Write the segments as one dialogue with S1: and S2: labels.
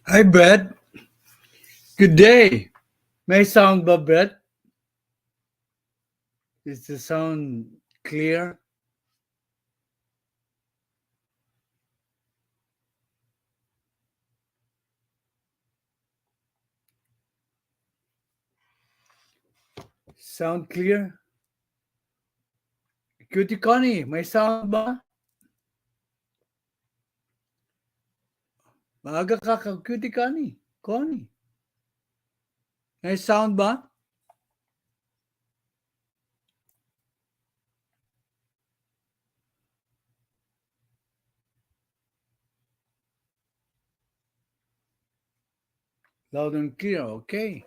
S1: Hi, Brett. Good day. May sound ba, Brett? Is the sound clear? Sound clear? Cutie Connie, may sound ba? Maaga ka Cutie Connie. Connie. May sound ba? Loud and clear, okay.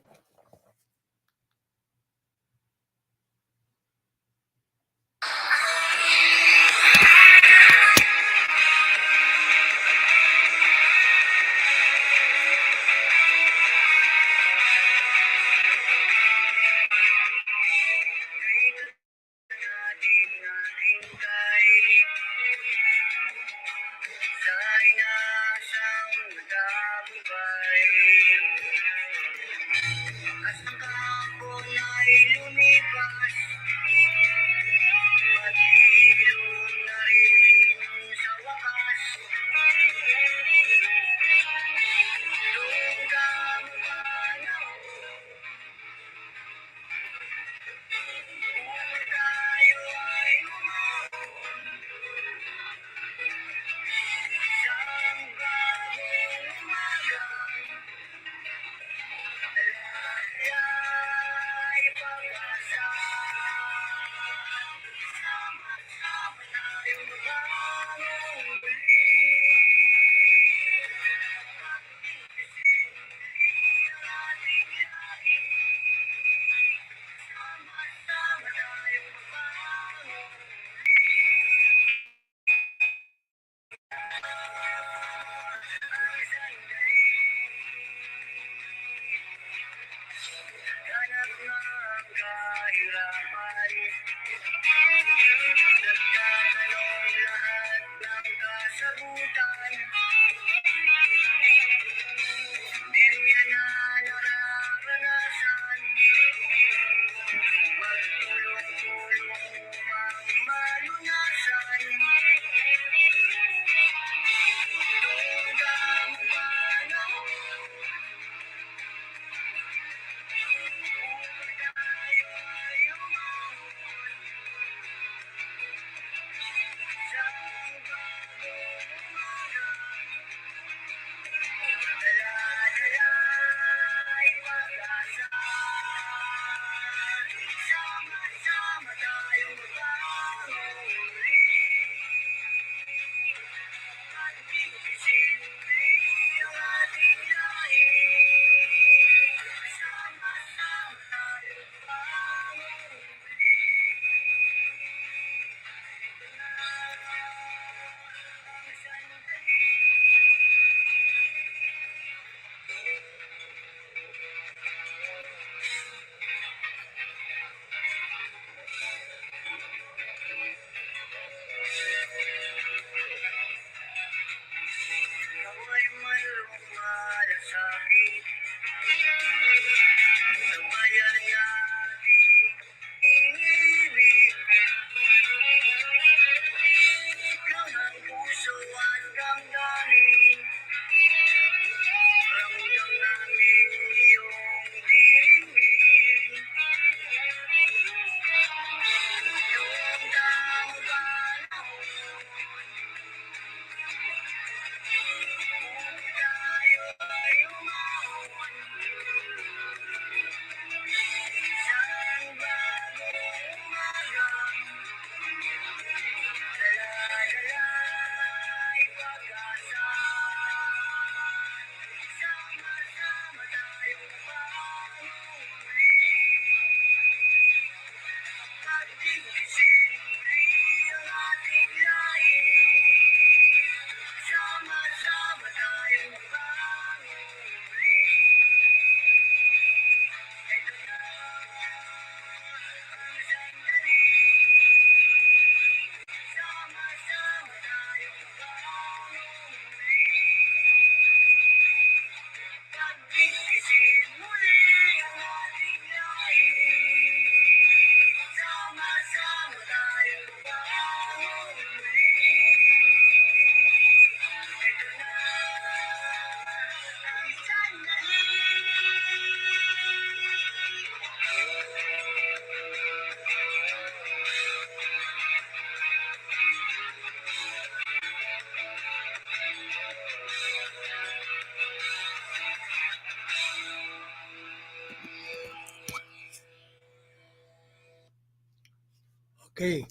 S1: Okay,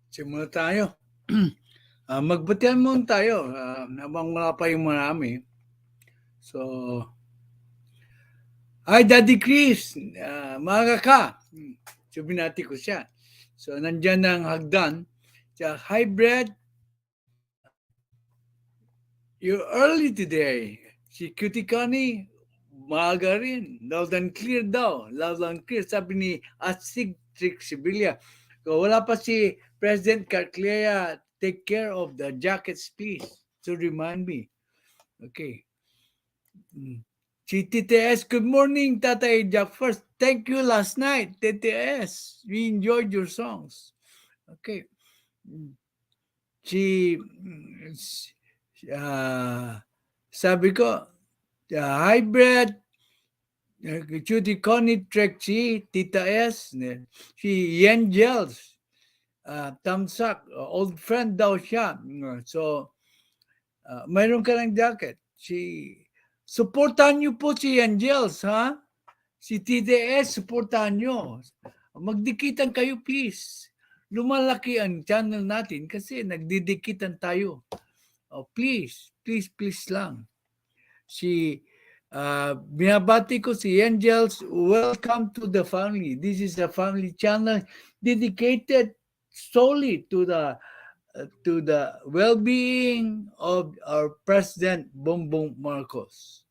S1: simula tayo. Magbatian muna tayo habang wala pa yung marami. So, hi Daddy Chris, maaga ka. Sabihin ko siya. So, nandyan ang hagdan. Hi Brad, you're early today. Si Cutie Connie, maaga rin. Loud and clear daw. Loud and clear. Sabi ni Asig Trick Sibilia. Wala pa si President Carclea. Take care of the jackets, please. To remind me. Okay. Si TTS, good morning, Tatay Jackferdz. Thank you last night, TTS. We enjoyed your songs. Okay. Sabi ko, hi Brad, Judy Connie Trexie, Tita S, si Yen Gels, Tamsak, old friend daw siya. So, mayroon ka ng jacket. Supportan niyo po si Yen Gels, ha? Si TTS, supportan niyo. Magdikitan kayo, please. Lumalaki ang channel natin kasi nagdidikitan tayo. Please lang. Binabati ko si Angels. Welcome to the family. This is a family channel dedicated solely to the well-being of our President Bongbong Marcos.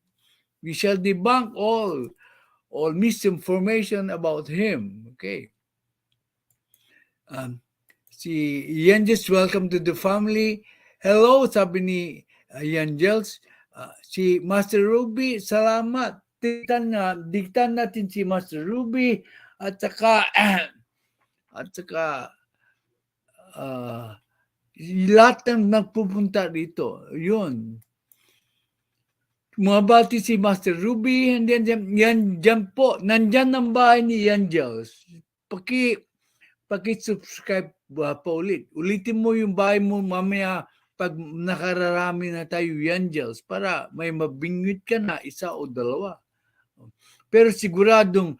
S1: We shall debunk all misinformation about him. Okay. Si Yanjels, welcome to the family. Hello, sabi ni Yanjels. Si Master Ruby, salamat. Diktan natin si Master Ruby at saka lahat ng nagpupunta dito. Yun. Mabati si Master Ruby, and then yan po, nandyan ang bahay ni Yanjels. Paki-subscribe pa ulit. Ulitin mo yung bahay mo mamaya pag nakararami na tayo Yanjels para may mabingwit ka na isa o dalawa. Pero siguradong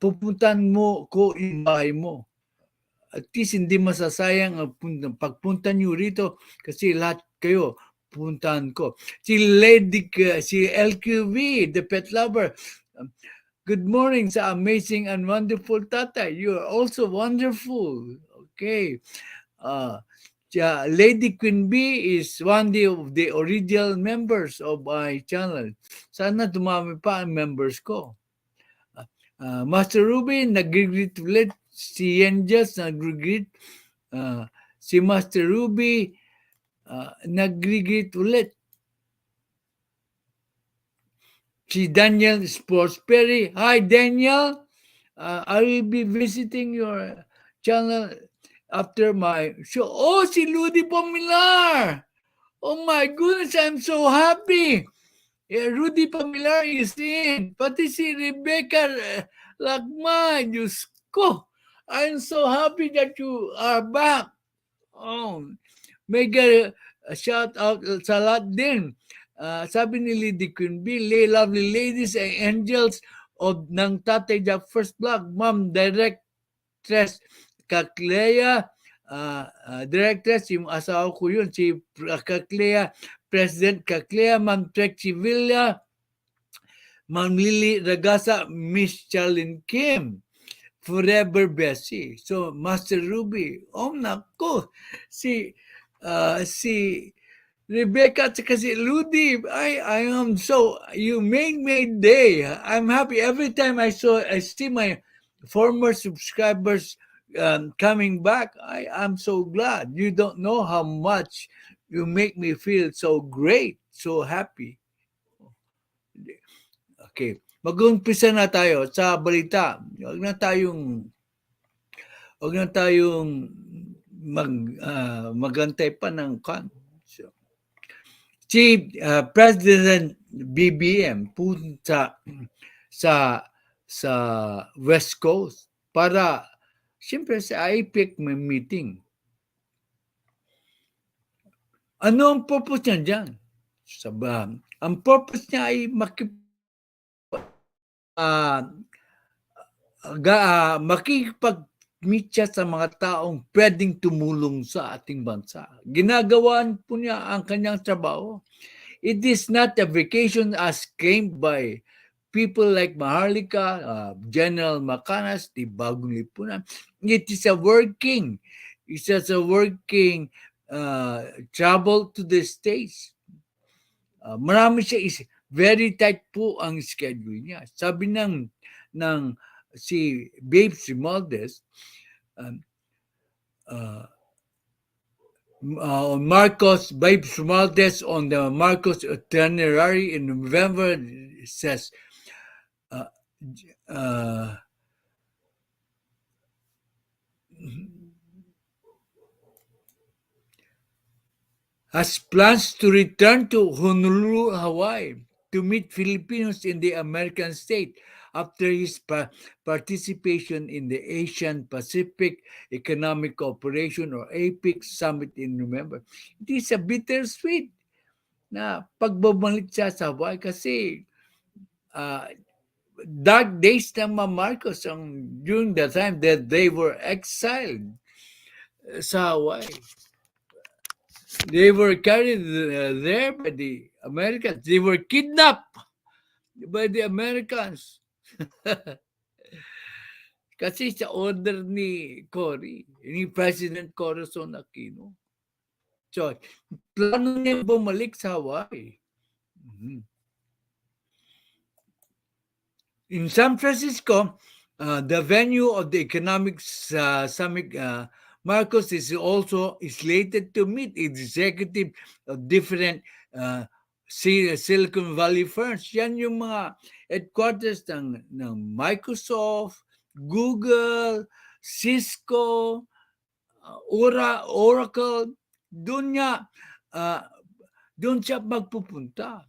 S1: pupuntahan mo ko yung bahay mo. At least hindi masasayang ang pagpunta nyo rito kasi lahat kayo puntahan ko. Si LQV, the pet lover, good morning sa amazing and wonderful tatay. You are also wonderful. Okay. Lady Queen B is one of the original members of my channel. Sana dumami pa ang members ko. Master Ruby, nag-greet ulit. Si Yenjas, nag-greet. Si Master Ruby, nag-greet ulit. Si Daniel Sportsberry. Hi, Daniel. I will be visiting your channel after my show. Oh, si Rudy Pamilar. Oh my goodness, I'm so happy. Rudy Pamilar is in. Pati si Rebecca Lagman. Diyos ko. I'm so happy that you are back. Oh, mega shout out sa lahat din. Sabi ni Lady Queen B, lovely ladies and angels of ng Tatay Jackferdz vlog. Ma'am, Directress Kaklea, Directress, yung asawa ko yun, si Kaklea, President Kaklea, Ma'am Trexie Villa, Ma'am Lily Ragasa, Miss Charlene Kim, Forever Bessie. So, Master Ruby, oh nako, si Rebecca at si Ludi, I am so, you made my day. I'm happy every time I see my former subscribers coming back. I'm so glad. You don't know how much you make me feel so great, so happy. Okay, mag-umpisa na tayo sa balita. Huwag na tayong magantay pa ng kan. Si President BBM punta sa West Coast para siyempre sa IPEC may meeting. Ano ang purpose niya dyan? Ang purpose niya ay makikipag mag-meet siya sa mga taong pwedeng tumulong sa ating bansa. Ginagawan po niya ang kanyang trabaho. It is not a vacation as claimed by people like Maharlika, General Macanas, the Bagong Lipunan. It is a working, it's just a working travel to the States. Marami siya, is very tight po ang schedule niya. Sabi ng si Babes Romualdez, Marcos Babes Romualdez on the Marcos itinerary in November says, has plans to return to Honolulu, Hawaii, to meet Filipinos in the American state after his participation in the Asian Pacific Economic Cooperation or APEC Summit in November. It is a bittersweet na pagbabalik siya sa Hawaii kasi dark days ng mga Marcos during the time that they were exiled sa Hawaii. They were carried there by the Americans. They were kidnapped by the Americans. Kasi sa order ni President Corazon Aquino. So, plano niya bumalik sa Hawaii. In San Francisco, the venue of the economic summit, Marcos is also slated to meet executive of different Silicon Valley firms. Yan yung mga headquarters ng Microsoft, Google, Cisco, Oracle. Doon siya magpupunta.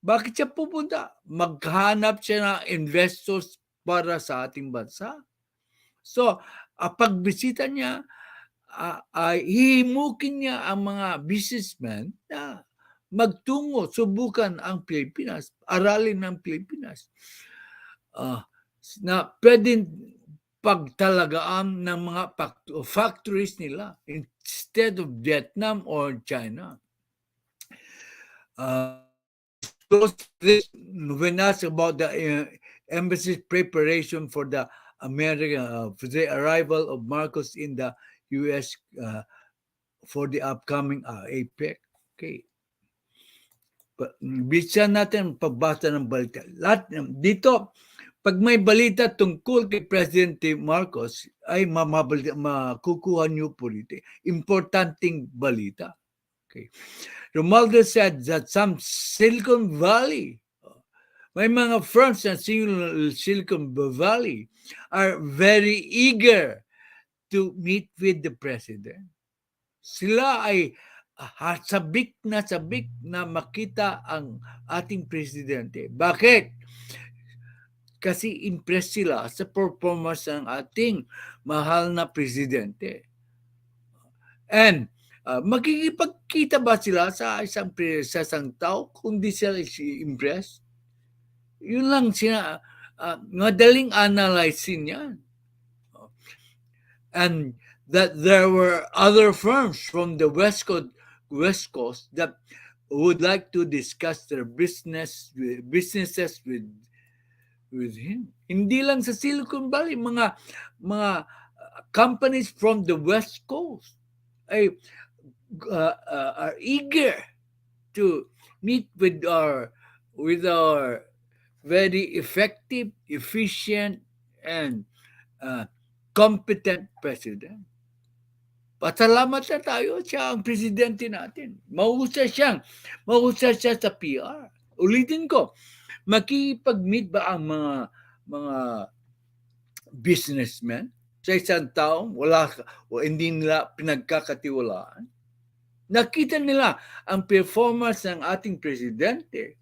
S1: Bakit siya pupunta? Maghanap siya ng investors para sa ating bansa. So, pagbisita niya, hihimukin niya ang mga businessmen na magtungo, subukan ang Pilipinas, aralin ng Pilipinas, na pwedeng pagtalagaan ng mga factories nila instead of Vietnam or China. When asked about the embassy's preparation for the for the arrival of Marcos in the U.S. For the upcoming APEC. Okay. Bisa natin pagbasa ng balita. Dito, pag may balita tungkol kay Presidente Marcos, ay makukuha niyo po dito. Importanteng balita. Okay. Romualdez said that some Silicon Valley, may mga firms sa Silicon Valley are very eager to meet with the President. Sila ay sabik na makita ang ating Presidente. Bakit? Kasi impressed sila sa performance ng ating mahal na Presidente. And magkikipagkita ba sila sa isang tao kung di sila impressed? Yun lang siya, madaling analyzing yan. And that there were other firms from the West Coast that would like to discuss their businesses with him. Hindi lang sa Silicon Valley, mga companies from the West Coast are eager to meet with our very effective, efficient, and competent President. Pasalamat na tayo, siya ang Presidente natin. Mahusay siya sa PR. Ulitin ko, makikipag-meet ba ang mga businessmen sa isang taong hindi nila pinagkakatiwalaan? Nakita nila ang performance ng ating Presidente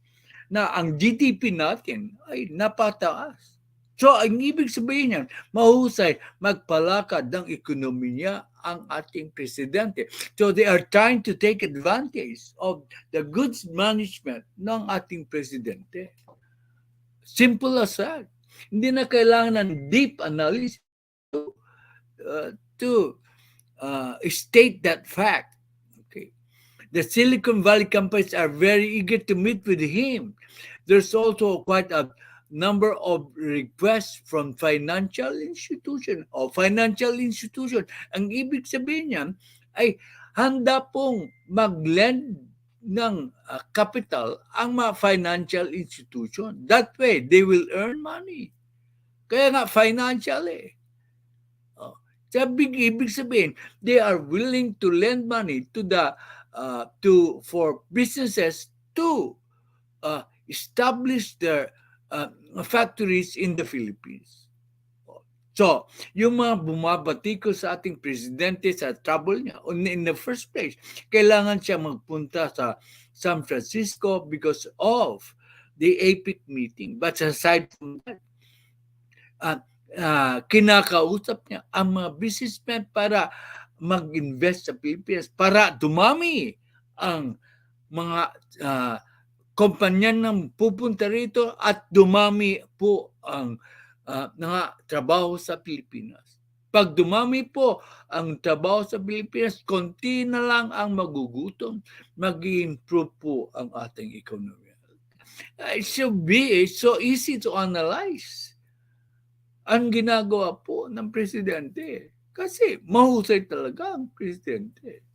S1: na ang GDP natin ay napataas. So, ang ibig sabihin niyan, mahusay magpalakad ng ekonomiya ang ating Presidente. So, they are trying to take advantage of the goods management ng ating Presidente. Simple as that. Hindi na kailangan ng deep analysis to state that fact. Okay. The Silicon Valley companies are very eager to meet with him. There's also quite a number of requests from financial institution o financial institution. Ang ibig sabihin niyan ay handa pong mag-lend ng capital ang mga financial institution. That way, they will earn money. Kaya nga financial eh. Oh. Ibig sabihin, they are willing to lend money to the for businesses to establish their factories in the Philippines. So, yung mga bumabati ko sa ating presidente sa trouble niya, in the first place, kailangan siya magpunta sa San Francisco because of the APEC meeting. But aside from that, kinakausap niya ang mga businessmen para mag-invest sa Pilipinas, para dumami ang mga kumpanya ng pupunta rito at dumami po ang mga trabaho sa Pilipinas. Pag dumami po ang trabaho sa Pilipinas, konti na lang ang magugutom, mag-improve po ang ating ekonomiya. It should be so easy to analyze ang ginagawa po ng presidente. Kasi mahusay talaga ang presidente.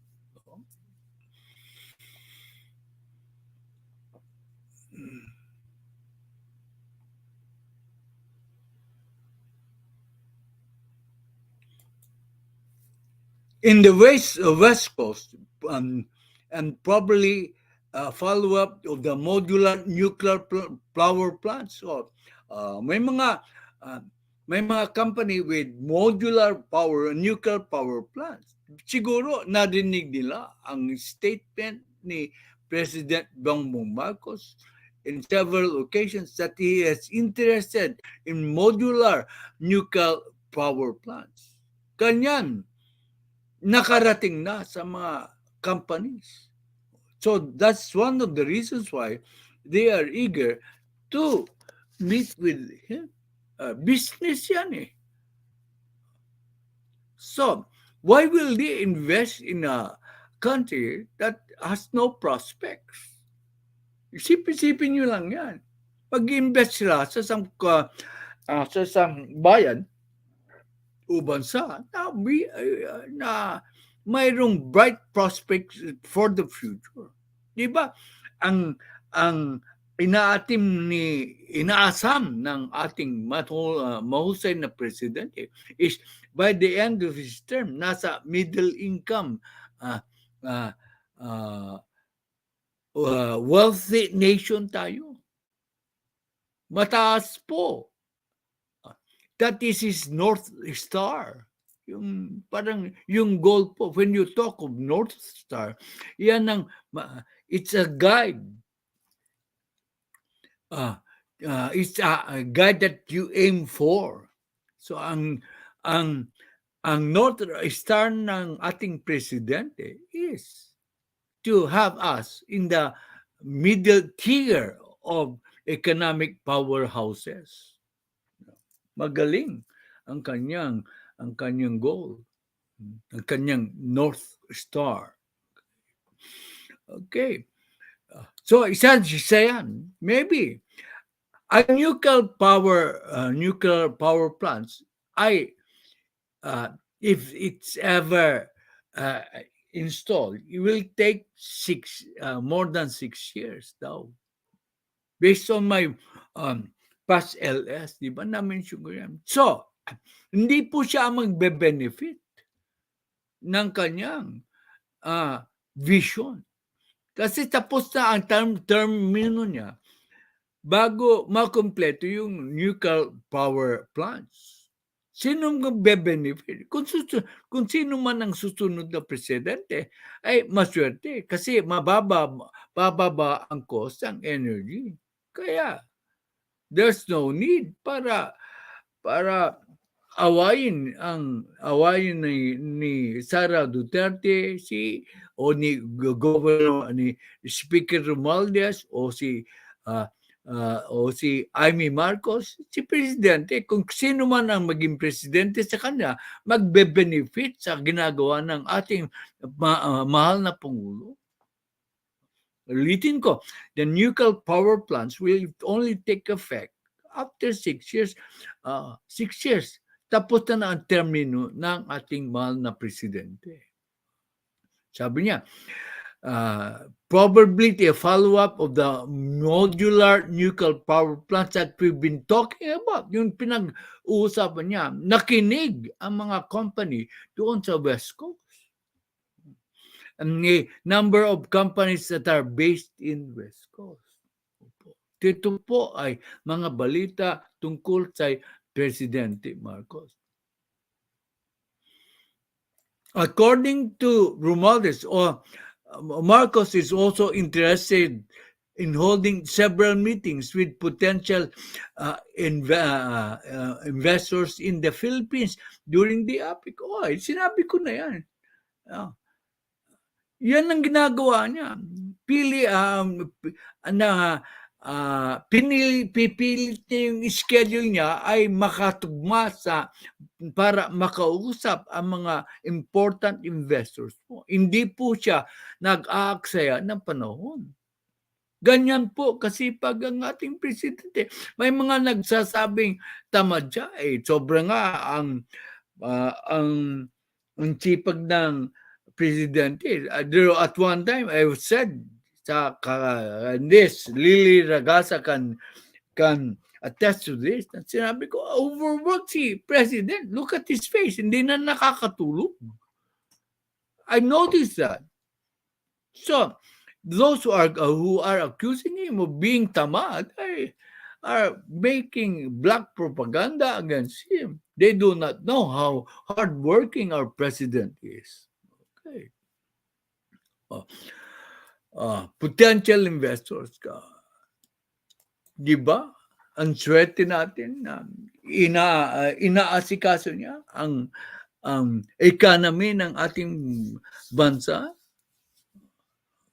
S1: In the West Coast, and probably follow-up of the modular nuclear power plants. So, may mga company with modular power, nuclear power plants. Siguro narinig nila ang statement ni President Bongbong Marcos in several occasions that he is interested in modular nuclear power plants. Kanyan, nakarating na sa mga companies. So that's one of the reasons why they are eager to meet with him. Business yan eh. So, why will they invest in a country that has no prospects? Isipin nyo lang yan. Pag-invest sila sa isang bayan o bansa na mayroong bright prospects for the future. Di ba? Ang inaasam ng ating mahusay na presidente is by the end of his term, nasa middle income wealthy nation tayo. Mataas po. That is his North Star. Yung parang yung goal po. When you talk of North Star, yan ang it's a guide. It's a guide that you aim for. So ang North Star ng ating presidente is to have us in the middle tier of economic powerhouses. Magaling ang kanyang goal, ang kanyang North Star. Okay. So isa yan. Maybe ang nuclear power plants ay if it's ever installed, it will take more than 6 years daw. Based on my past LS, di ba namin siguro yan. So, hindi po siya magbe-benefit ng kanyang vision. Kasi tapos na ang termino niya bago makompleto yung nuclear power plants. Sino magbe-benefit? Kung sino man ang susunod na presidente, ay maswerte kasi bababa ang cost ng energy. Kaya, there's no need para awayin ni Sara Duterte o ni Governor ni Speaker Romualdez o si o si Amy Marcos, si Presidente, kung sino man ang maging Presidente sa kanya, magbe-benefit sa ginagawa ng ating mahal na Pangulo. Ulitin ko, the nuclear power plants will only take effect after 6 years. 6 years. Tapos na ang termino ng ating mahal na Presidente. Sabi niya, probably a follow-up of the modular nuclear power plants that we've been talking about. Yung pinag-uusapan niya, nakinig ang mga company doon sa West Coast. Ang number of companies that are based in West Coast. Ito po ay mga balita tungkol sa Presidente Marcos. According to Romualdez, Marcos is also interested in holding several meetings with potential investors in the Philippines during the APEC. Sinabi ko na yan. Yan ang ginagawa niya. Pipilit niya yung schedule niya ay makatugma para makausap ang mga important investors po. Hindi po siya nag-aaksaya ng panahon. Ganyan po kasipag ang ating presidente. May mga nagsasabing tamad siya. Sobra nga ang sipag ng presidente. At one time, I said sa this, Lily Ragasa can attest to this. Sinabi ko, overworked si President. Look at his face. Hindi na nakakatulog. I noticed that. So, those who are accusing him of being tamad are making black propaganda against him. They do not know how hardworking our president is. Okay. Potential investors ka. Diba? Ang swerte natin na inaasikaso niya ang economy ng ating bansa.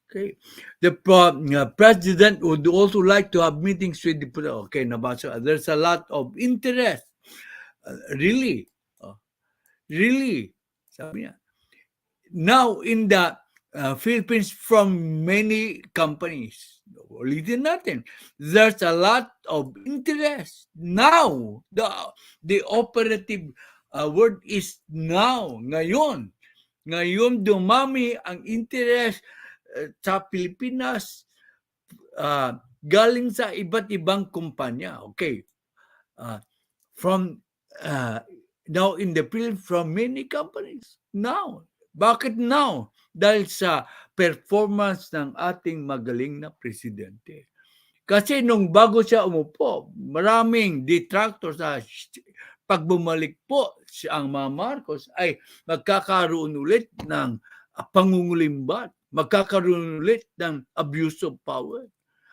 S1: Okay. The president would also like to have meetings with the nabasa. There's a lot of interest. Really. Sabi niya. Now in the Philippines from many companies. Ulitin natin. There's a lot of interest. Now, the operative word is now, ngayon. Ngayon dumami ang interest sa Pilipinas galing sa iba't ibang kumpanya. Okay. From now in the Philippines from many companies. Now. Bakit now? Dahil sa performance ng ating magaling na presidente. Kasi nung bago siya umupo, maraming detractors sa pag bumalik po ang mga Marcos ay magkakaroon ulit ng pangungulimbat, magkakaroon ulit ng abuse of power,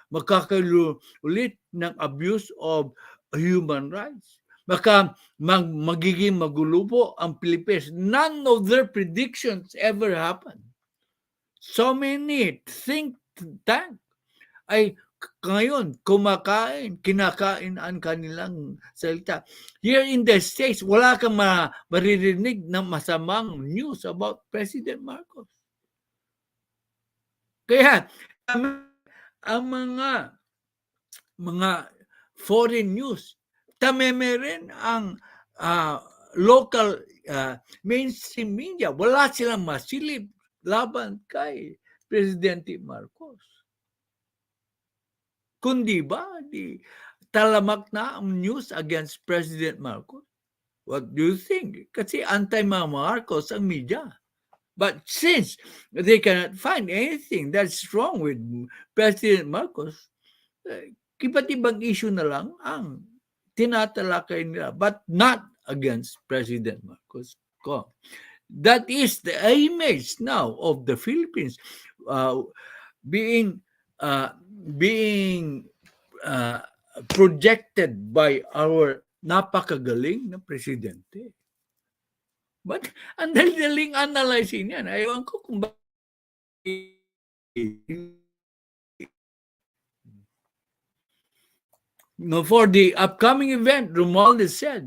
S1: magkakaroon ulit ng abuse of human rights. Baka magiging magulo po ang Pilipinas. None of their predictions ever happened. So many think tank ay ngayon kinakain ang kanilang salita. Here in the States, wala kang maririnig ng masamang news about President Marcos. Kaya ang mga foreign news, tameme rin ang local mainstream media. Wala silang masilip laban kay Presidente Marcos. Kundi ba, talamak na ang news against President Marcos? What do you think? Kasi anti-Marcos ang media. But since they cannot find anything that's wrong with President Marcos, iba't ibang issue na lang ang tinatalakay nila, but not against President Marcos. That is the image now of the Philippines being projected by our napakagaling na presidente. But ang daling analyzing yan. Ayaw ko kung No, for the upcoming event, Romualdez said,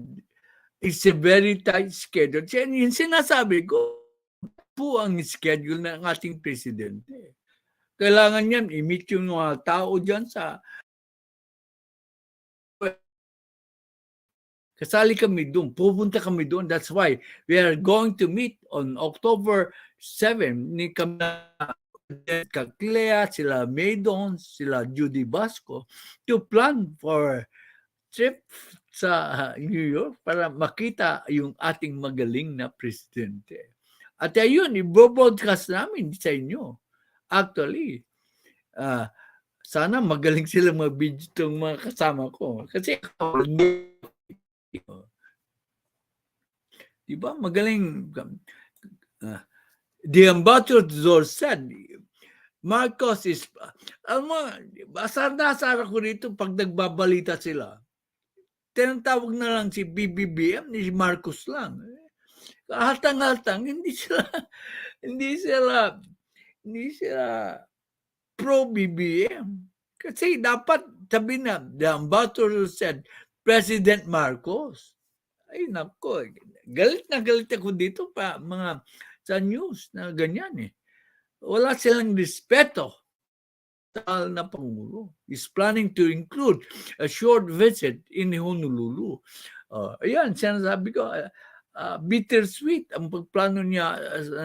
S1: it's a very tight schedule. Yung sinasabi ko, po ang schedule ng ating presidente. Kailangan yan, i-meet yung mga tao dyan sa kasali kami doon, pupunta kami doon. That's why we are going to meet on October 7 ni kami Clea, sila Maydon, sila Judy Basco to plan for trip sa New York para makita yung ating magaling na presidente. At ayun, i-broadcast namin sa inyo. Actually, sana magaling sila mag-video itong mga kasama ko. Kasi diba, magaling. The ambassador said, Marcos is, alam mo, asar na asar ako dito pag nagbabalita sila. Tinatawag na lang si BBM, ni Marcos lang. Hatang-hatang, hindi sila pro BBM. Kasi dapat sabi na, the ambassador said, President Marcos. Ay, nako, galit na galit ako dito pa, mga sa news na ganyan eh. Wala silang respeto na Pangulo. Is planning to include a short visit in Honolulu. Ayan, sinasabi ko, bittersweet ang pagplano niya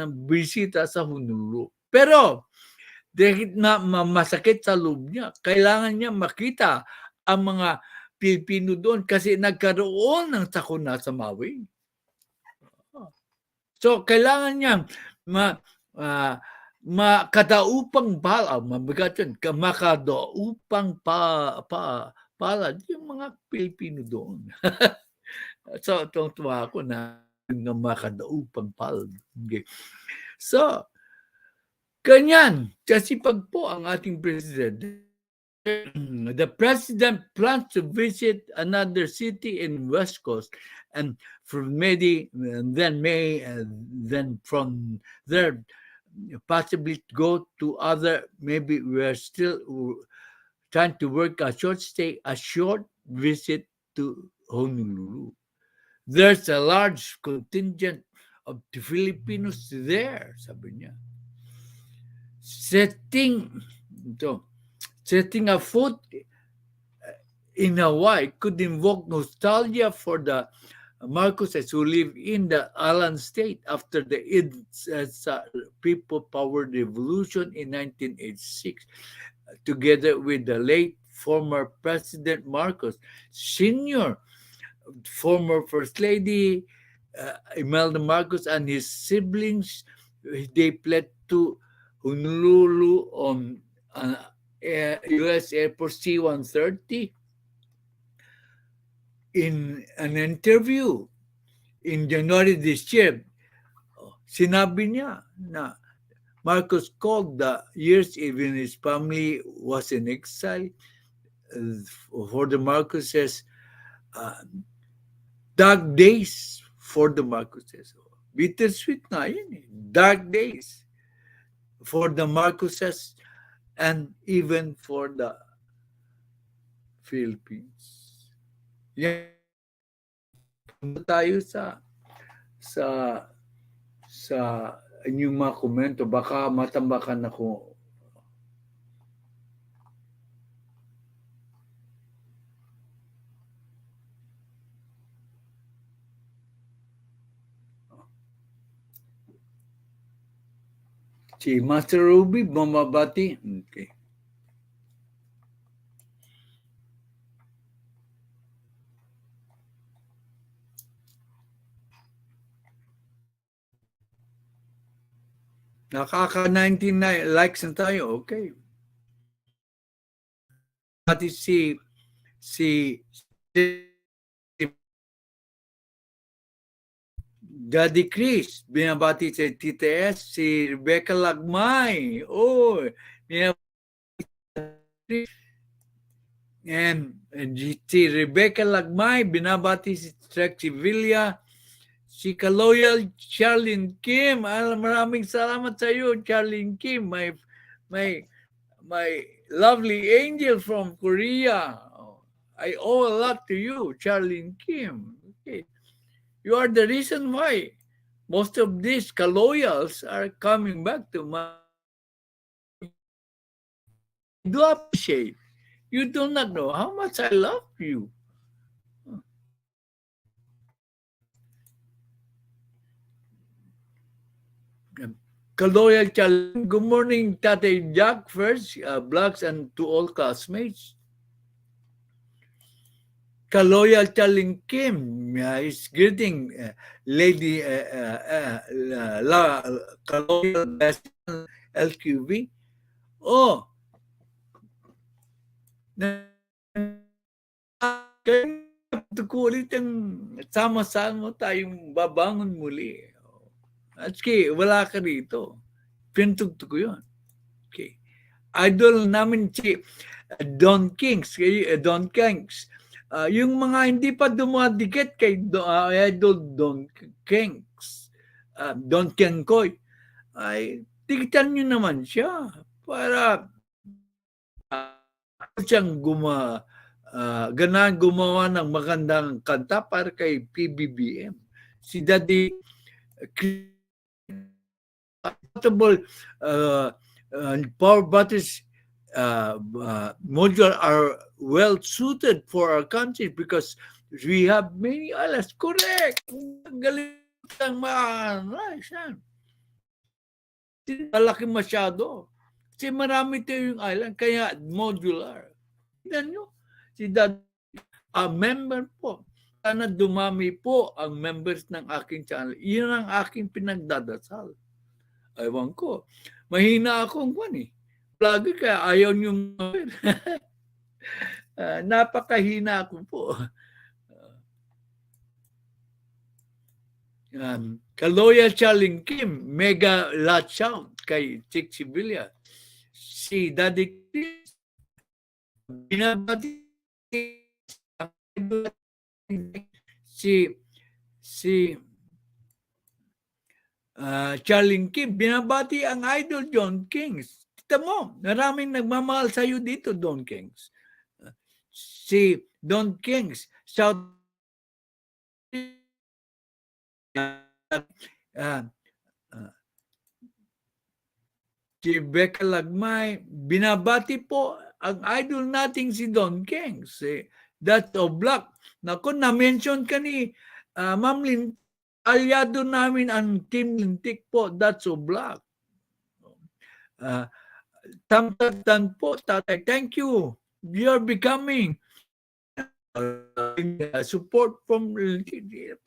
S1: bisita sa Honolulu. Pero, dahil na masakit sa loob niya, kailangan niya makita ang mga Pilipino doon kasi nagkaroon ng sakuna sa Maui. So, kailangan niya makadaupang pala, mabigat yun, makadaupang palad yung mga Pilipino doon. So, tuwa ako na makadaupang palad. Okay. So, ganyan, kasi pag po ang ating president, the president plans to visit another city in West Coast and from then from there possibly go to other, maybe we're still trying to work a short visit to Honolulu. There's a large contingent of the Filipinos there, sabi niya. Setting a foot in Hawaii could invoke nostalgia for the Marcoses who live in the island state after the People Power Revolution in 1986, together with the late former President Marcos, Sr., former First Lady Imelda Marcos, and his siblings. They fled to Honolulu on U.S. Air Force C-130. In an interview in January this year, sinabi niya na Marcos called the years even his family was in exile. For the Marcoses, dark days for the Marcoses. Bittersweet na yun eh. Dark days for the Marcoses and even for the Philippines. Yan tayo sa inyong mga komento. Baka matambakan ako. Si Master Ruby, bumabati. Okay. Nakaka-99 likes na tayo. Okay. Pati si Daddy Chris, binabati si Tita S, si Rebecca Lagmay. Oh, and si Rebecca Lagmay, binabati si Trexie Villa, si Kaloyal Charlene Kim. Maraming salamat sa iyo, Charlene Kim, my lovely angel from Korea. I owe a lot to you, Charlie and Kim. Okay. You are the reason why most of these kaloyals are coming back to my I do appreciate. You do not know how much I love you. Kaloyal Challenge. Good morning, Tatay Jackferdz, blacks, and to all classmates. Kaloyal Challenge Kim is greeting Lady Kaloyal Asean LQV. Oh, gusto ko ulit yung sama-sama tayong babangon muli. At wala ka rito. Pinutugtog ko yun. Okay. Idol namin si Don Kings. Don Kings. Yung mga hindi pa dumadikit kay Idol Don Kings, Don Kengkoy, ay tigitan nyo naman siya para siyang ganahan gumawa ng magandang kanta para kay PBBM. Si Daddy portable power batteries module are well suited for our country because we have many islands. Correct. Galing malaki masyado. Kasi marami tayong island, kaya modular. Tignan nyo, si Dad, member po. Sana dumami po ang members ng aking channel. Iyon ang aking pinagdadasal. Ewan ko. Mahina akong Lagi kaya ayaw niyong napakahina ako po. Kaloya Chaling Kim, mega lot shout kay Chick Sibilia. Si Daddy Chris, binabati si Chaling Kim, binabati ang idol John Kings. Kita mo, maraming nagmamahal sa iyo dito, Don Kings. Si Don Kings, shout si Becca Lagmay, binabati po ang idol nating si Don Kings. That's of Black. Naku, na-mention ka ni Ma'am Lin, aliado namin ang Team Lintik po, that's of Black. Tamtagtan po, Tatay. Thank you. You're becoming support from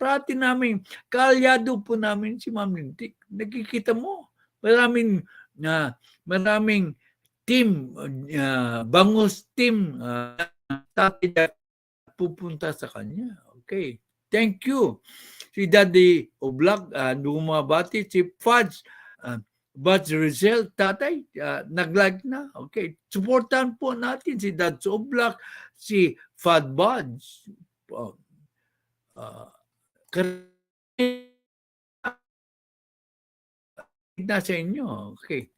S1: prati namin, kaalyado po namin si Ma'am Lintik. Nakikita mo, maraming team, bangus team, Tatay pupunta sa kanya. Okay. Thank you. Si Daddy Oblak, bumabati, si Fudge, but the result, Tatay, nag-like na. Okay. Supportan po natin si Daddy Oblak, si Fad Buds. Na sa inyo. Okay.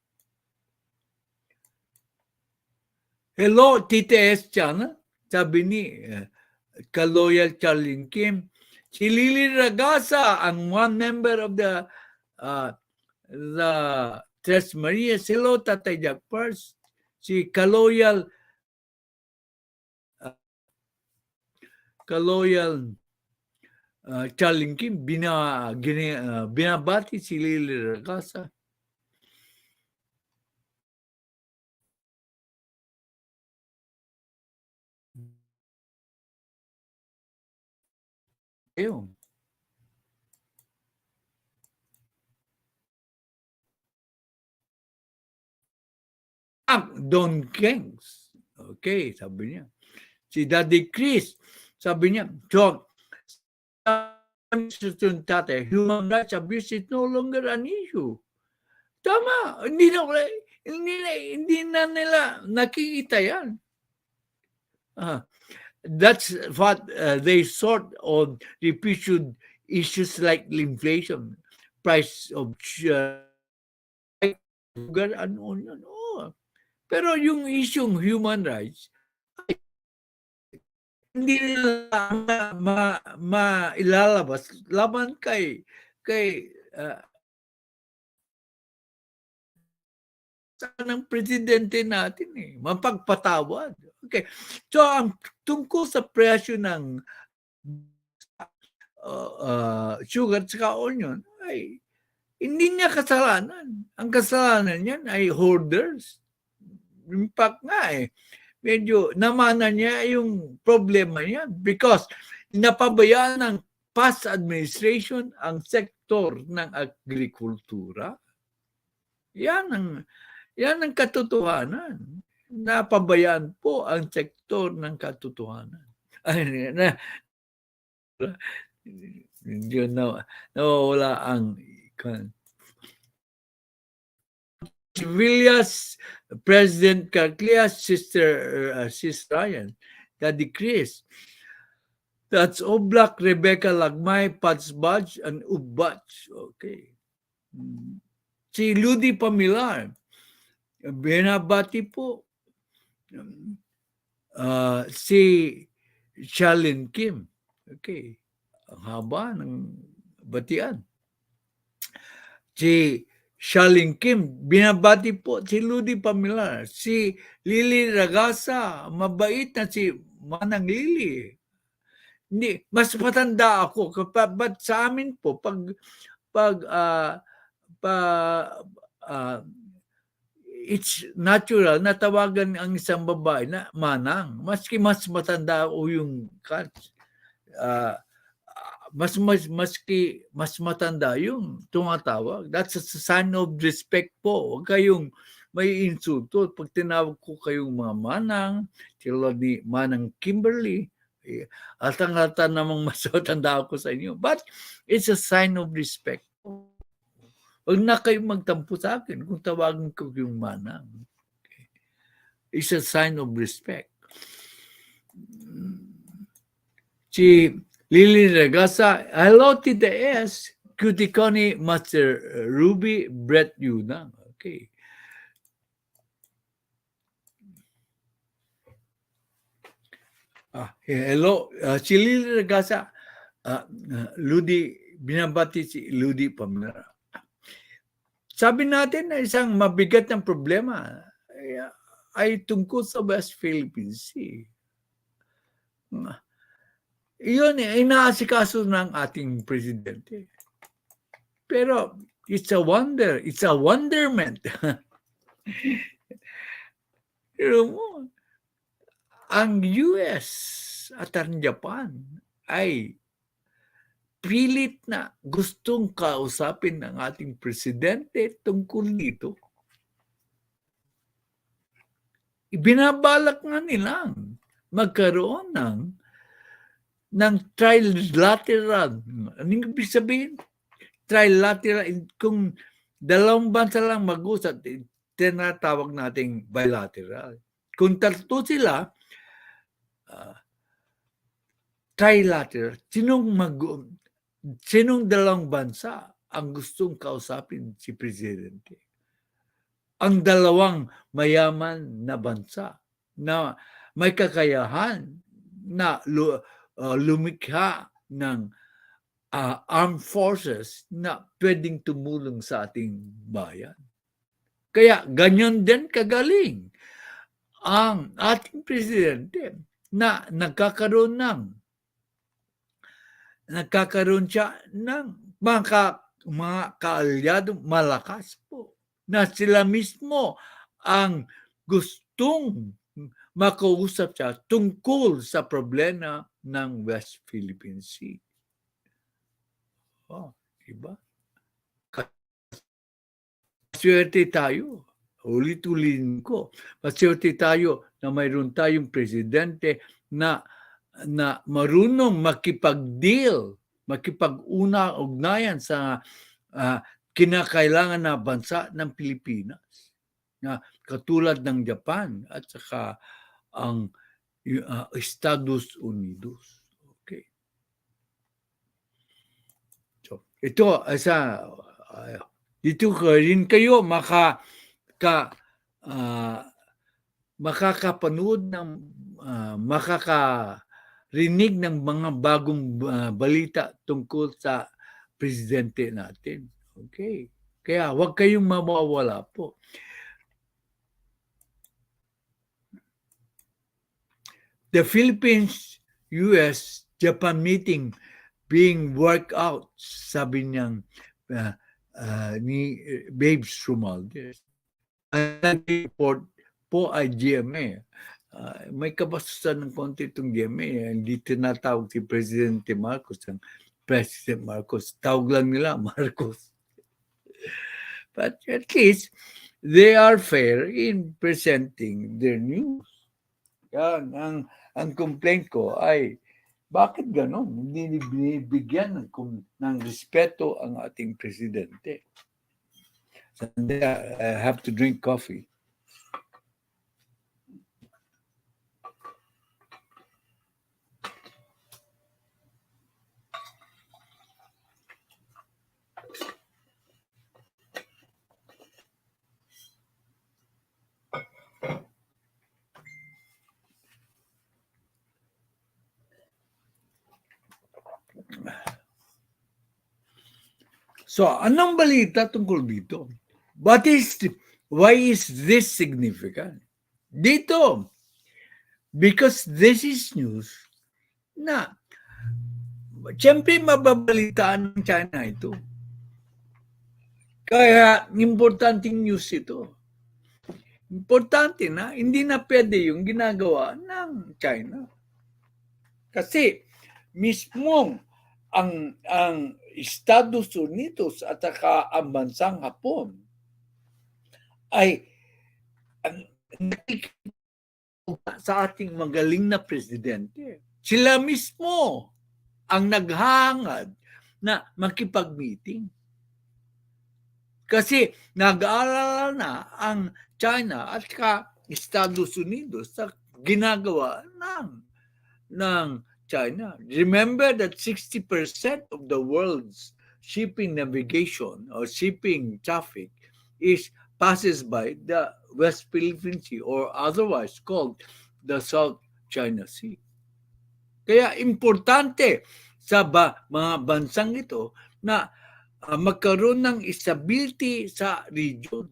S1: Hello, TTS channel. Sabi ni Kaloyal Charling Kim. Si Lily Ragasa, ang one member of the Tres Marias. Hello, Tatay Jackferdz. Si Kaloyal Charling Kim, binabati si Lily Ragasa. Ayun. Don Kings. Okay, sabi niya. Si Daddy Chris, sabi niya, so, Tatay, human rights abuse is no longer an issue. Tama, hindi na nila nakikita yan. That's what they sort of repeated issues like inflation, price of sugar, and on. Pero yung isyong human rights, hindi nila mailalabas laban kay ng presidente natin mapagpatawad. Okay. So ang tungkol sa presyo ng sugar at onion ay hindi niya kasalanan. Ang kasalanan niyan ay hoarders. In fact nga medyo namana niya yung problema niya because napabayaan ng past administration ang sektor ng agrikultura. Yan ang katotohanan. Napabayaan po ang sektor ng katotohanan. Yun nawawala ang Sevilla's President Carclia's sister Ryan, the decrease. That's Oblak, Rebecca Lagmay, Pats Budge, and Ubach. Okay. Si Ludi Pamilar, binabati po. Si Shalin Kim. Okay. Ang haba ng batian. Si Shalin Kim, binabati po si Ludi Pamilar. Si Lily Ragasa, mabait na si Manang Lily. Hindi, mas matanda ako. But sa amin po, it's natural na tawagan ang isang babae na manang. Maski mas matanda o yung maski mas matanda yung tumatawag. That's a sign of respect po. Huwag kayong may insulto. Pag tinawag ko kayong mga manang, sila ni Manang Kimberly, atang-ata namang mas matanda ako sa inyo. But it's a sign of respect. Huwag na kayong magtampo sa akin kung tawagin ko yung manang. Okay. It's a sign of respect. Si Lily Regasa, hello Tita S, Cutie Connie, Master Ruby, Brett Yunang. Okay. Hello, si Lily Regasa, Ludi, binabati si Ludi Pamela. Sabi natin na isang mabigat ng problema ay tungkol sa West Philippine Sea. Iyon inaasikaso ng ating presidente. Pero it's a wonder, it's a wonderment. Ang US at ang Japan ay pilit na gustong kausapin ng ating presidente tungkol dito. Ibinabalak nga nilang magkaroon ng trilateral. Anong ibig sabihin? Trilateral. Kung dalawang bansa lang mag-usap, tinatawag nating bilateral. Kung tatlo sila, trilateral. Sinong dalawang bansa ang gustong kausapin si Presidente? Ang dalawang mayaman na bansa na may kakayahan na lumikha ng armed forces na pwedeng tumulong sa ating bayan. Kaya ganyan din kagaling ang ating presidente na nagkakaroon siya ng mga kaalyado malakas po na sila mismo ang gustong makausap siya tungkol sa problema ng West Philippine Sea. Diba? Maswerte tayo. Ulit-ulitin ko. Maswerte tayo na mayroon tayong presidente na marunong makipag-deal, makipag-ugnayan sa kinakailangan na bansa ng Pilipinas. Na katulad ng Japan at saka ang Estados Unidos. Okay. So, ito dito rin kayo makakapanood ng rinig ng mga bagong balita tungkol sa presidente natin. Okay. Kaya huwag kayong mawawala po. The Philippines-US Japan meeting being worked out, sabi niyang ni Babes Romualdez. Ang nag-report po ay GMA. May kabastusan ng konti itong GMA. Hindi tinatawag si Presidente Marcos ang President Marcos. Tawag lang nila Marcos. But at least they are fair in presenting their news. Yan, ang complaint ko ay bakit ganon? Hindi binibigyan ng respeto ang ating presidente. Sunday, I have to drink coffee. So, anong balita tungkol dito? Why is this significant? Dito, because this is news na siyempre mababalitaan ng China ito. Kaya importanteng news ito. Importante na, hindi na pwede yung ginagawa ng China. Kasi mismo ang Estados Unidos at saka ang bansang Hapon ay sa ating magaling na presidente. Sila mismo ang naghahangad na makipag-meeting. Kasi nag-aalala na ang China at saka Estados Unidos sa ginagawa ng China. Remember that 60% of the world's shipping navigation or shipping traffic passes by the West Philippine Sea or otherwise called the South China Sea. Kaya importante sa mga bansang ito na magkaroon ng stability sa region.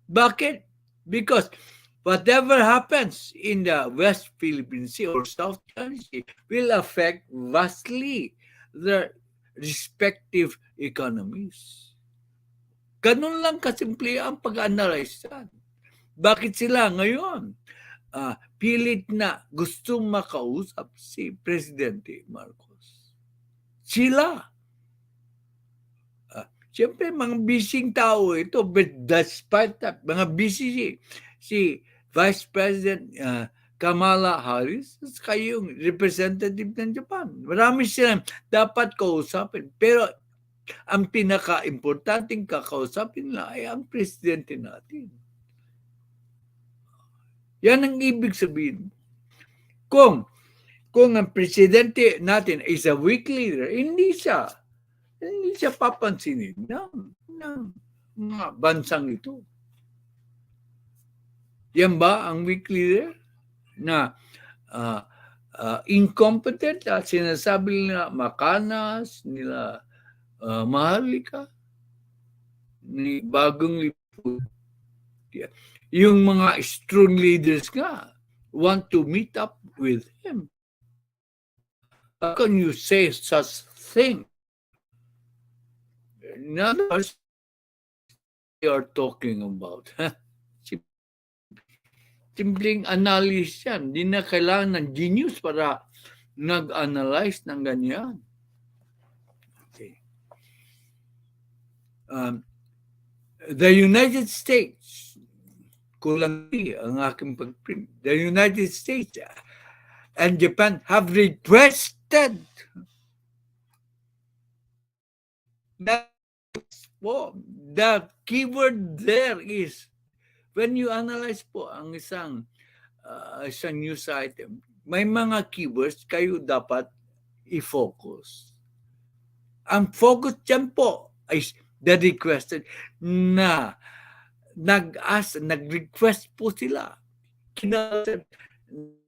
S1: Bakit? Because whatever happens in the West Philippine Sea or South China Sea will affect vastly their respective economies. Ganun lang kasimple ang pag-analyze yan. Bakit sila ngayon pilit na gusto makausap si Presidente Marcos? Sila. Siyempre, mga busy tao ito, but despite that, mga busy si Vice President Kamala Harris, kayo yung representative ng Japan. Marami silang dapat kausapin. Pero ang pinaka-importanting kakausapin nila ay ang presidente natin. Yan ang ibig sabihin. Kung ang presidente natin is a weak leader, hindi siya papansinin ng mga bansang ito. Yan ba ang weak leader na incompetent at sinasabi nila makanas, nila mahalika, ni bagong lipod. Yung mga strong leaders nga want to meet up with him. How can you say such thing? In other words, they are talking about. Simpleng analysis yan. Hindi na kailangan ng genius para nag-analyze ng ganyan. Okay. The United States, kulang ang aking pag-print, the United States and Japan have requested that the keyword there is, when you analyze po ang isang news item, may mga keywords kayo dapat i-focus. Ang focus dyan po ay the requested na nag-request po sila.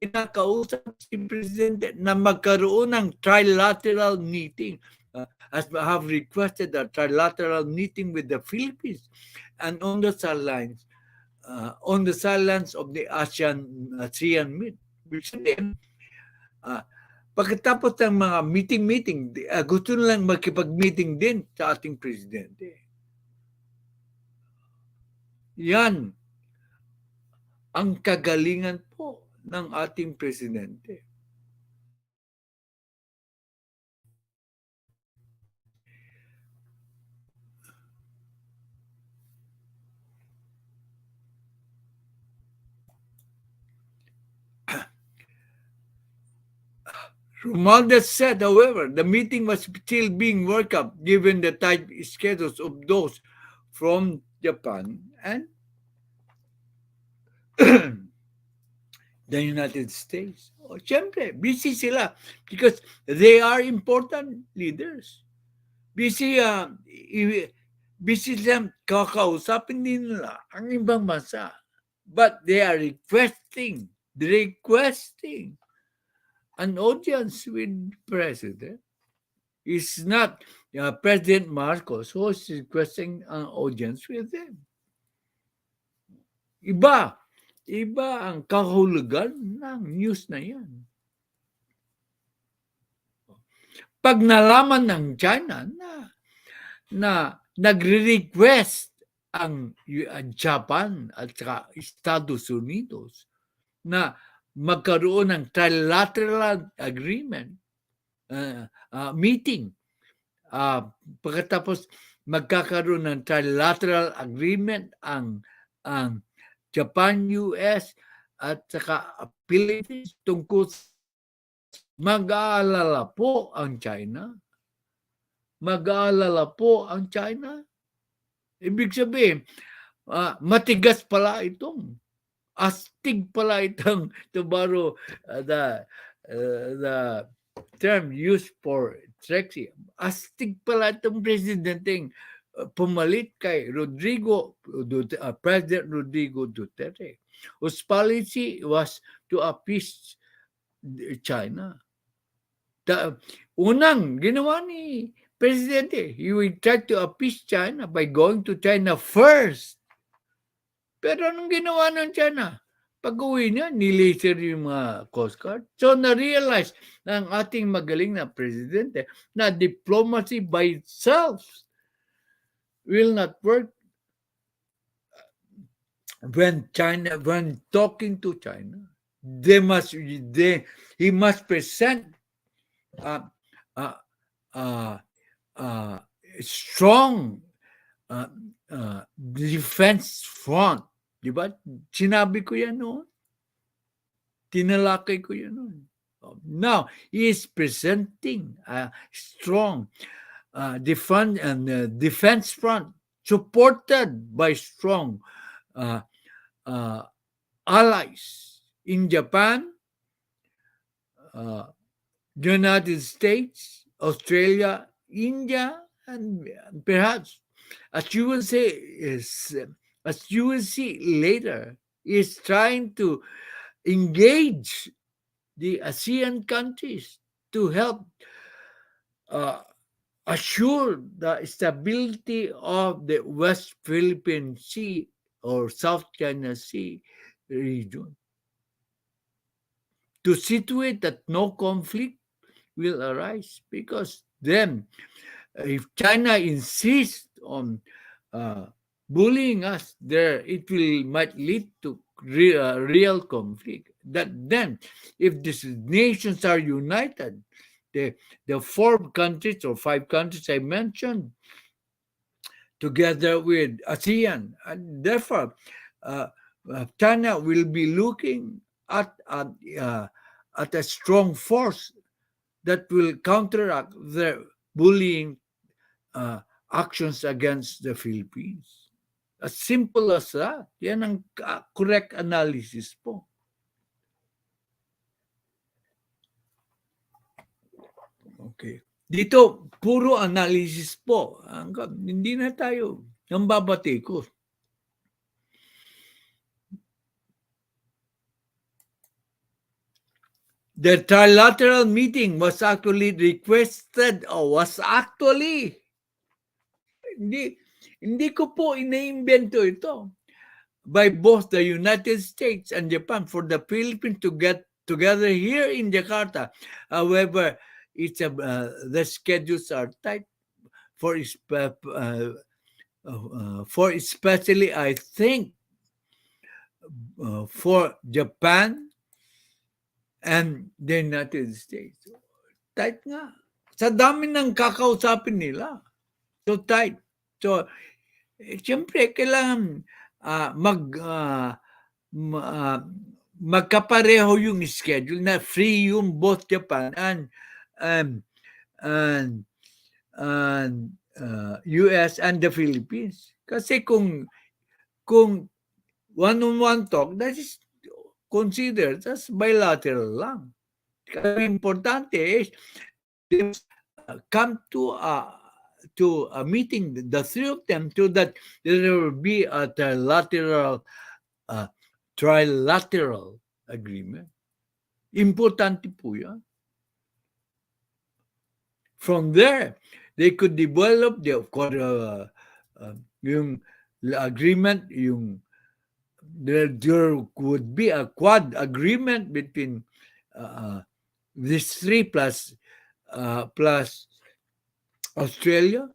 S1: kinakausap si Presidente na magkaroon ng trilateral meeting. As have requested a trilateral meeting with the Philippines and on the sidelines of the ASEAN meet. Ibig sabihin, pagkatapos ng mga meeting, gusto nilang makipag-meeting din sa ating Presidente. Yan ang kagalingan po ng ating Presidente. Romualdez said, however, the meeting was still being worked up given the tight schedules of those from Japan and the United States. Siyempre, busy sila because they are important leaders. Busy sila kakausapin din nila ang ibang bansa. But they are requesting an audience with President. It's not President Marcos who is requesting an audience with them. Iba ang kahulugan ng news na yan. Pag nalaman ng China na nagre-request ang Japan at saka Estados Unidos na magkaroon ng trilateral agreement, meeting, pagkatapos magkakaroon ng trilateral agreement ang Japan, US, at saka Philippines tungkol mag-aalala po ang China. Ibig sabihin, matigas pala itong, astig pala itong, to borrow the term used for Trexie, astig pala itong presidenteng pumalit kay President Rodrigo Duterte, whose policy was to appease China. Unang ginawa ni Presidente, he will try to appease China by going to China first. Pero anong ginawa ng China? Pag-uwi niya, nilaser yung mga Coast Guard. So, na-realize ng ating magaling na Presidente na diplomacy by itself will not work when talking to China. He must present strong defense front. Diba? Sinabi ko yan noon. Tinalakay ko yan noon. Now, he is presenting a strong defense front supported by strong allies in Japan, United States, Australia, India, and perhaps, as you will see later, is trying to engage the Asean countries to help assure the stability of the West Philippine Sea or South China Sea region, to situate that no conflict will arise, because then if China insists on bullying us there, it might lead to real conflict. That then, if these nations are united, the 4 countries or 5 countries I mentioned, together with ASEAN, and therefore China will be looking at a strong force that will counteract their bullying actions against the Philippines. As simple as that. Yan ang correct analysis po. Okay. Dito, puro analysis po. Hindi na tayo nang babatikos. The trilateral meeting was actually requested o was actually hindi hindi ko po iniimbento ito by both the United States and Japan for the Philippines to get together here in Jakarta. However, the schedules are tight for especially I think for Japan and the United States. Tight nga. Sa dami ng kakausapin nila. So tight. So, siyempre, kailangan magkapareho yung schedule na free yung both Japan and, and, US and the Philippines. Kasi kung one-on-one talk, that is considered as bilateral lang. Kaya importante is come to a meeting, the three of them, so that there will be a trilateral agreement. Importante po yan. From there, they could develop yung agreement, there would be a quad agreement between these three plus Australia,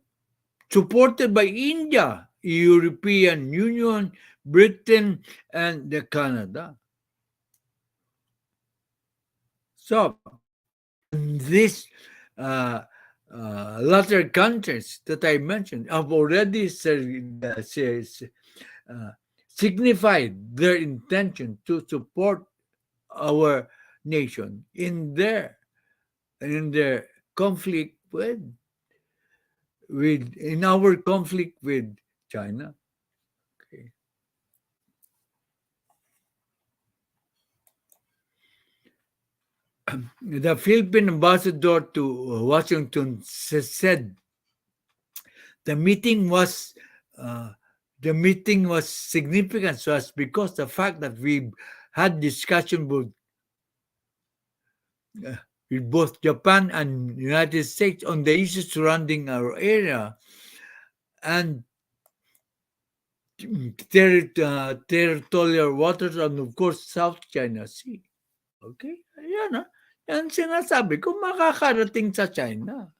S1: supported by India, European Union, Britain, and Canada. So, these latter countries that I mentioned have already signified their intention to support our nation in their conflict in our conflict with China. Okay. The Philippine ambassador to Washington said the meeting was significant to us because the fact that we had discussion with both Japan and United States on the issues surrounding our area and territorial waters and of course South China Sea. Okay? Ayan yan sinasabi ko, makakarating sa China.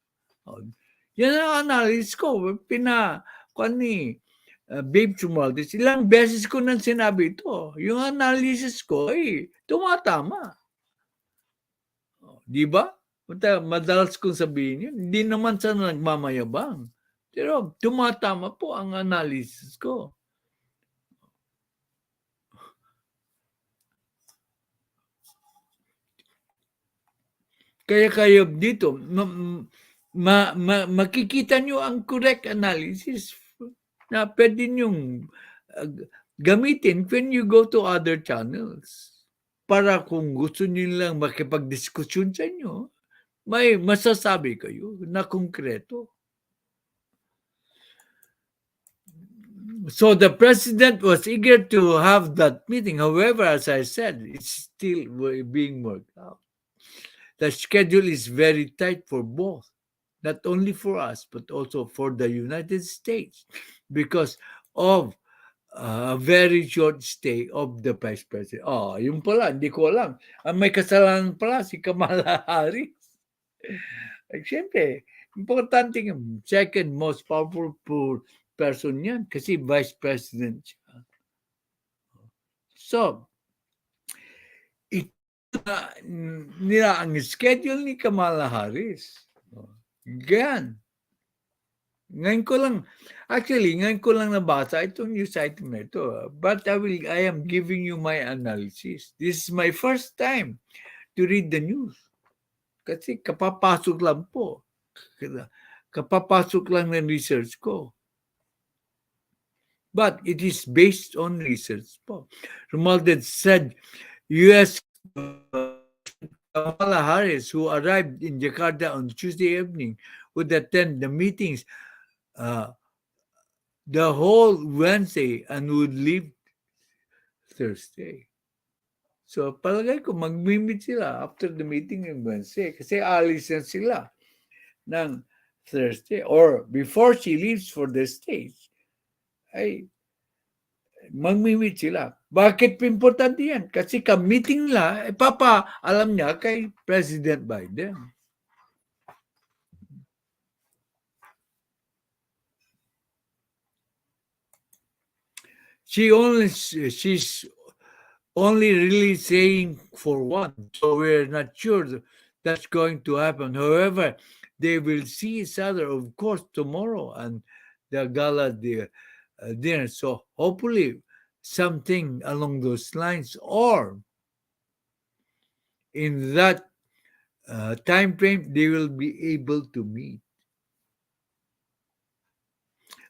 S1: Yan ang analysis ko. Babe Sumaldis, ilang beses ko nang sinabi ito. Yung analysis ko, tumatama. Di ba? Madalas kong sabihin yun. Hindi naman sana nagmamayabang. Pero tumatama po ang analysis ko. Kaya kayo dito, makikita nyo ang correct analysis na pwede nyong gamitin when you go to other channels. Para kung gusto nyo lang makipag-diskusyon sa inyo, may masasabi kayo na konkreto. So the president was eager to have that meeting. However, as I said, it's still being worked out. The schedule is very tight for both, not only for us, but also for the United States because of a very short stay of the Vice President. Yung pala, hindi ko alam. May kasalanan pala si Kamala Harris. Siyempre, importante yung second most powerful person yan kasi Vice President siya. So, nila ang schedule ni Kamala Harris. Gan. Ngayon ko lang nabasa itong news item na ito. But I am giving you my analysis. This is my first time to read the news. Kasi kapapasok lang po. Kapapasok lang ng research ko. But it is based on research po. Romualdez said, U.S. Kamala Harris, who arrived in Jakarta on Tuesday evening, would attend the meetings the whole Wednesday and would leave Thursday. So, palagay ko mag-meet sila after the meeting ng Wednesday kasi alis na sila ng Thursday or before she leaves for the States ay mag-meet sila. Bakit importante yan? Kasi ka-meeting nila, alam niya kay President Biden. She's only really saying for one, so we're not sure that's going to happen. However, they will see each other, of course, tomorrow and the gala dinner. So hopefully, something along those lines, or in that time frame, they will be able to meet.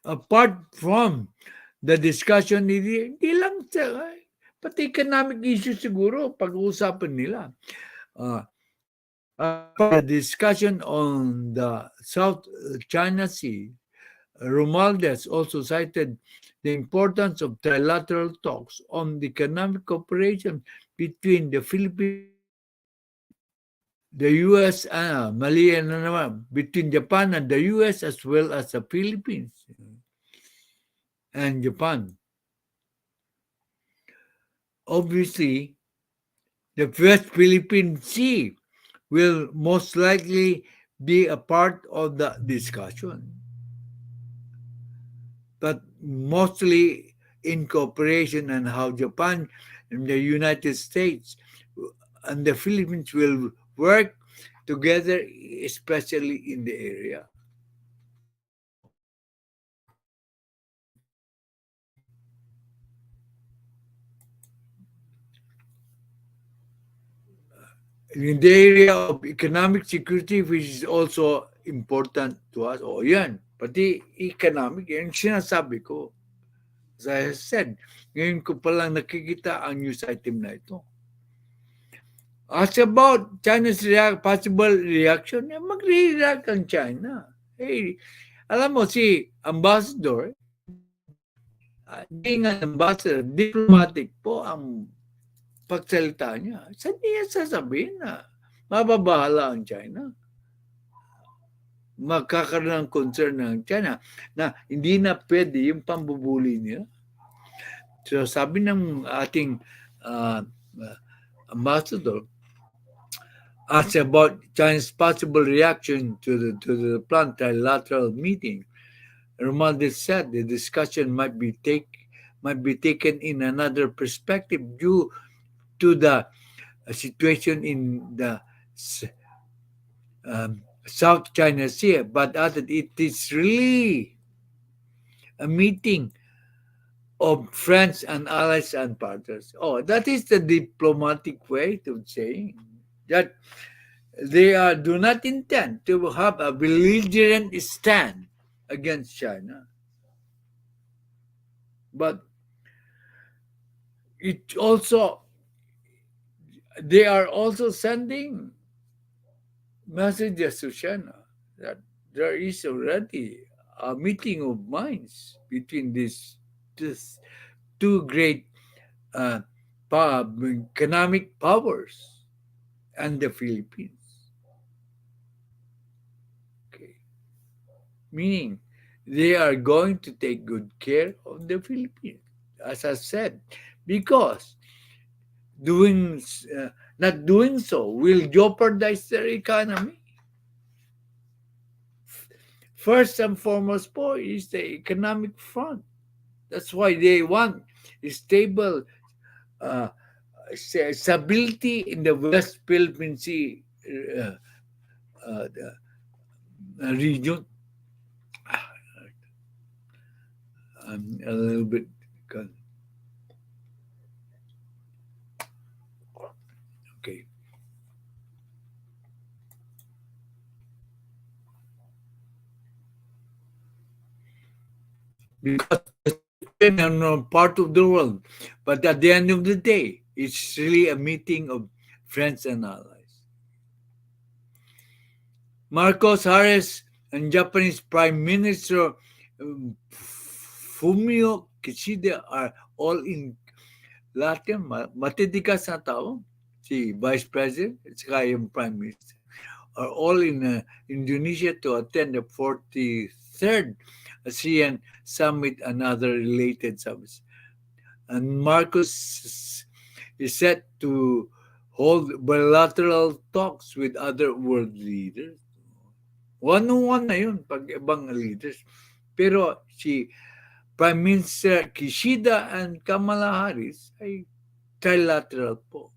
S1: Apart from the discussion, hindi lang pati economic issues siguro pag-uusapan nila. The discussion on the South China Sea, Romualdez also cited the importance of trilateral talks on the economic cooperation between the Philippines, the U.S., mali na naman, between Japan and the U.S. as well as the Philippines and Japan. Obviously, the West Philippine Sea will most likely be a part of the discussion, but mostly in cooperation and how Japan and the United States and the Philippines will work together, especially in the area. In the area of economic security, which is also important to us, yan, pati economic, yan sinasabi ko. As I said, ngayon ko palang nakikita ang news item na ito. As about China's possible reaction, mag-react ang China. Hey, alam mo, si Ambassador, being an ambassador, diplomatic po ang pagsalita niya. Saan niya sasabihin na mababahala ang China? Magkakaroon ng concern ng China na hindi na pwede yung pambubuli nila. So sabi ng ating ambassador, asked about China's possible reaction to the planned trilateral meeting, Romualdez said the discussion might be taken in another perspective due to the situation in the South China Sea, but added it is really a meeting of friends and allies and partners. Oh, that is the diplomatic way to saying that they do not intend to have a belligerent stand against China. But they are also sending messages to China that there is already a meeting of minds between these two great economic powers and the Philippines. Okay. Meaning they are going to take good care of the Philippines, as I said, because not doing so will jeopardize their economy. First and foremost po is the economic front. That's why they want stable stability in the West Philippine Sea region. I'm a little bit okay. Because it's part of the world, but at the end of the day, it's really a meeting of friends and allies. Marcos Harris and Japanese Prime Minister Fumio Kishida are all in lahat yan, matitigas na tao. Si Vice President at saka yung Prime Minister are all in Indonesia to attend the 43rd ASEAN Summit and other related summits. And Marcos is set to hold bilateral talks with other world leaders. One-on-one na yun pag ibang leaders. Pero si Prime Minister Kishida and Kamala Harris ay trilateral po.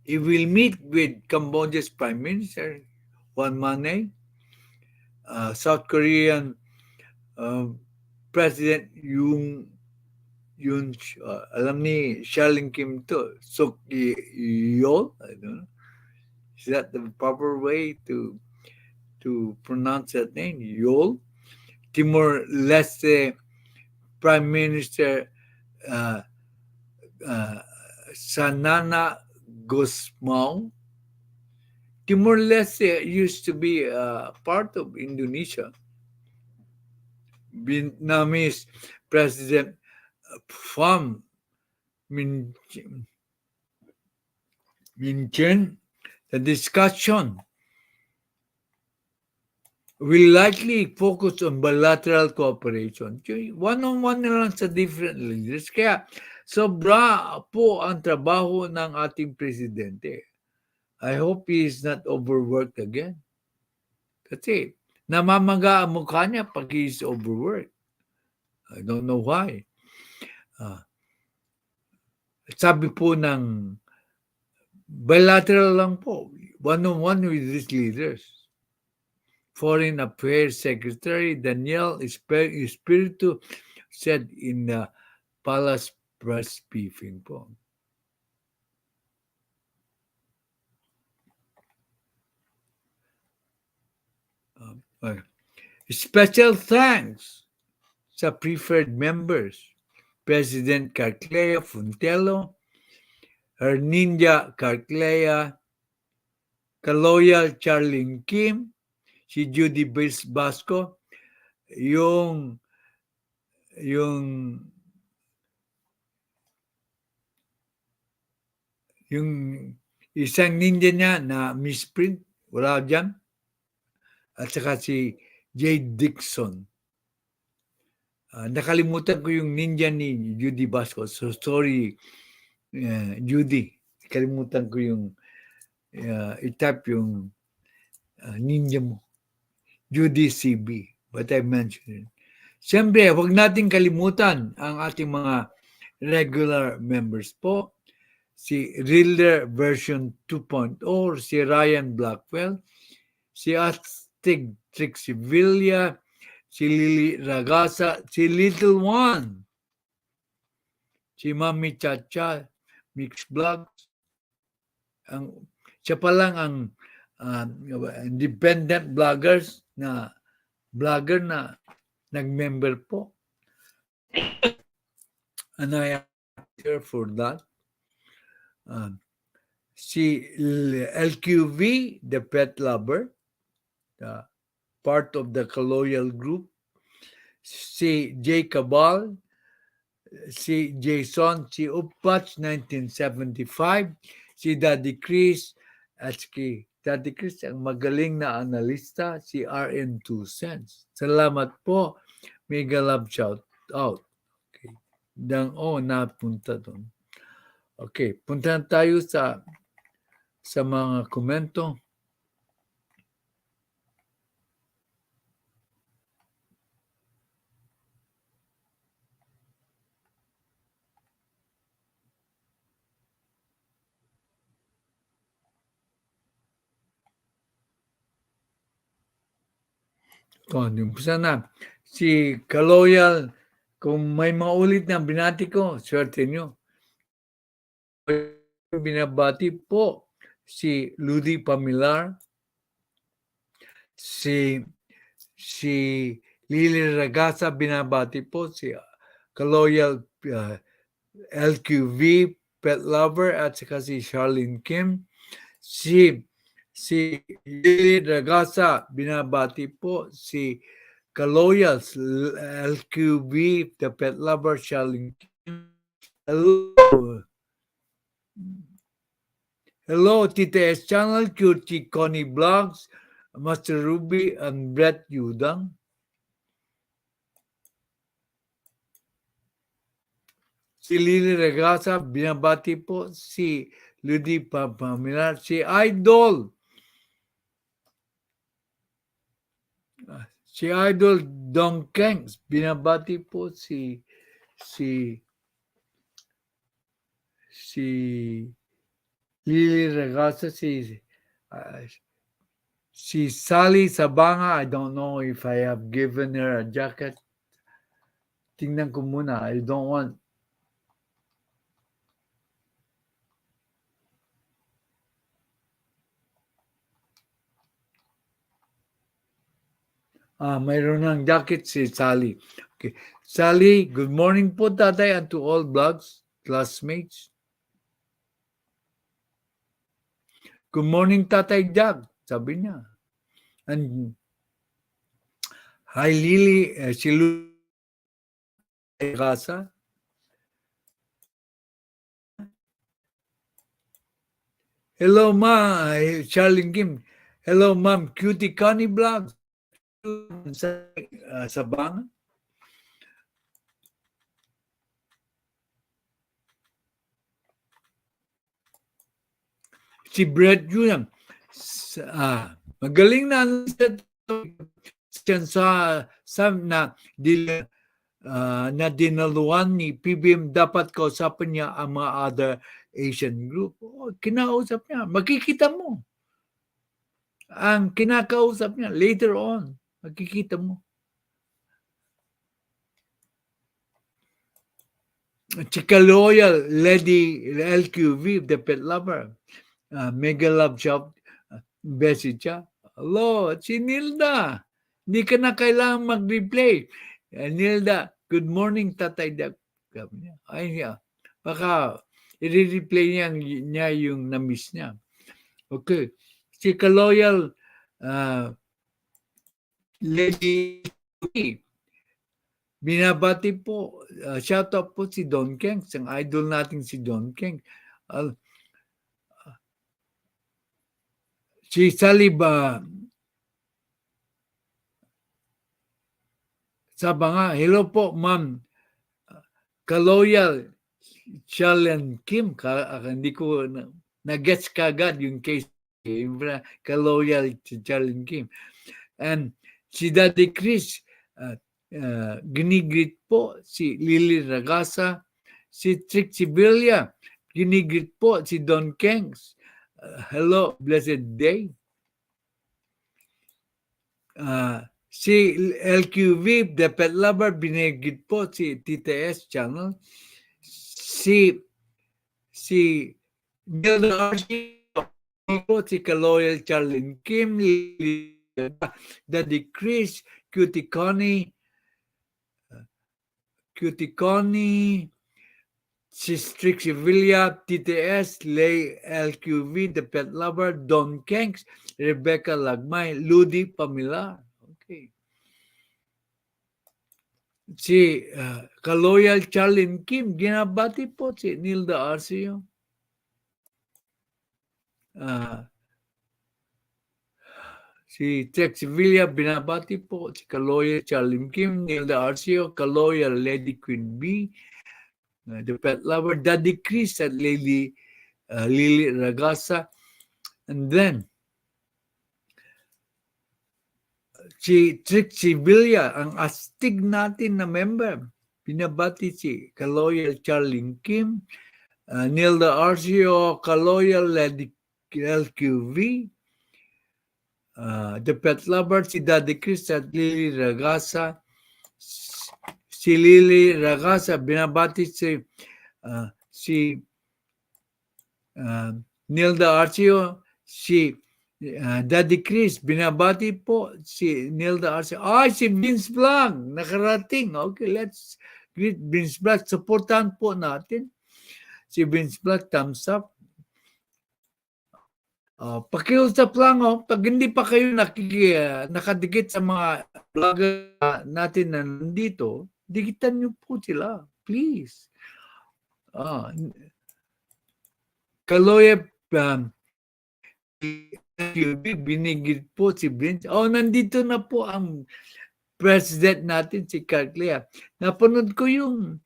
S1: He will meet with Cambodia's Prime Minister, Juan Mane, South Korean President alam ni Shalin Kim to, Suk Yeol, I don't know. Is that the proper way to pronounce that name? Yeol? Timor-Leste Prime Minister Sanana Gusmao. Timor-Leste used to be part of Indonesia. Vietnamese President Pham Minh Chinh. The discussion will likely focus on bilateral cooperation. One-on-one na lang sa different leaders. Kaya sobra po ang trabaho ng ating presidente. I hope he is not overworked again. Kasi namamaga ang mukha niya pag he is overworked. I don't know why. Sabi po ng bilateral lang po, one-on-one with these leaders. Foreign Affairs Secretary Daniel Espiritu said in the Palace press briefing po. Special thanks sa preferred members, President Carclea Funtelo, her ninja Carclea, Kaloyal Charlene Kim, si Judy Basco, yung isang ninja niya na misprint, wala dyan. At saka si Jay Dixon. Nakalimutan ko yung ninja ni Judy Basco. So sorry, Judy. Nakalimutan ko yung i-type yung ninja mo. Judy CB. But I mentioned it. Siyempre, huwag natin kalimutan ang ating mga regular members po. Si Reader version 2.0, si Ryan Blackwell, si Astig Trixie Villa, si Lily Ragasa, si Little One, si Mami Chacha, Mix Vlogs. Siya pa lang ang independent vlogger na nag-member po. And I am here for that. Si LQV, the pet lover, part of the Kaloyal group. Si J. Cabal, si Jason, si Upatch 1975, si Daddy Chris, at si Daddy Chris, ang magaling na analista, si RN 2 cents. Salamat po. Mega love shout out. Okay. Napunta doon. Okay, punta tayo sa mga komento. Umpisa na. Si Kaloyal, kung may maulit na binati ko, swerte nyo. Binabati po si Ludi Pamilar, si Lili Ragasa, binabati po si Kaloyal LQV, Pet Lover, at saka si Charlene Kim. Si Lili Ragasa, binabati po si Kaloyals, LQB, the pet lover, Charlene Kim. Hello. Hello, TTS channel, Cutie Connie Vlogs, Master Ruby, and Brett Yudang. Si Lily Regasa, binabati po si Ludi Pamilar, si Idol. Si Idol Dong Kengs, binabati po si Lily Regasa, si Sally Sabanga. I don't know if I have given her a jacket. Tingnan ko muna. I don't want. Mayroon ng jacket si Sally. Okay. Sally, good morning po tatay and to all vlogs, classmates. Good morning Tatay Jack, sabi niya. And hi Lily, si Lily Casa. Hello ma, Charlene Kim. Hello ma'am, Cutie Connie Vlogs. Sabang. Si Brett Yunang. Magaling na na dinaluan ni Pbbm, dapat kausapan niya ang mga other Asian group. Kinausap niya. Makikita mo. Ang kinakausap niya later on. Makikita mo. Chika Loyal, Lady LQV, the pet lover. Mega love shop, message siya. Hello, si Nilda. Hindi ka na kailangan mag-replay. Nilda, good morning, Tatay Jackferdz. Ay niya. Baka i-replay niya yung na-miss niya. Okay. Si Kaloyal, Lady binabati po, shout out po si Don Keng, ang idol natin si Don Keng. Si Saliba, sabi nga, hello po ma'am, Kaloyal, Charlene Kim, hindi ko na-gets kagad yung case, Kaloyal, Charlene Kim. And si Daddy Chris, ginigrit po si Lily Ragasa, si Trixie Villa, ginigrit po si Don Kengs. Hello, blessed day. Si LQV, the pet lover, binigit po si TTS channel. Si Nilda po si Kaloyal Charlene Kim, Daddy Chris, Cutie Connie, si Trixie Villa, TTS, Lay LQV, the pet lover, Don Kengs, Rebecca Lagmay, Ludi Pamilar. Okay. Si Kaloyal Charlene Kim, ginabati po si Nilda Arcio. Si Trixie Villa, binabati po si Kaloyal Charlene Kim, Nilda Arcio, Kaloyal Lady Queen B, the pet lover, Daddy Chris at Lily Ragasa. And then, si Trixie Villa, ang astig natin na member, binabati si Kaloyal Charlene Kim, Nilda Arcio, Kaloyal Lady LQV, the pet lover, si Daddy Chris at Lily Ragasa. Si Lily Ragasa, binabati si Nilda Arcio, si Daddy Chris, binabati po si Nilda Arcio. Si Vince Vlog, nakarating. Okay, let's greet Vince Vlog. Supportan po natin si Vince Vlog, thumbs up. Pakiusap lang, pag hindi pa kayo nakadikit sa mga vlogger natin na nandito, dikitan niyo po sila, please. Kaloy, binigit po si Vince. Nandito na po ang president natin, si Carclea. Napanood ko yung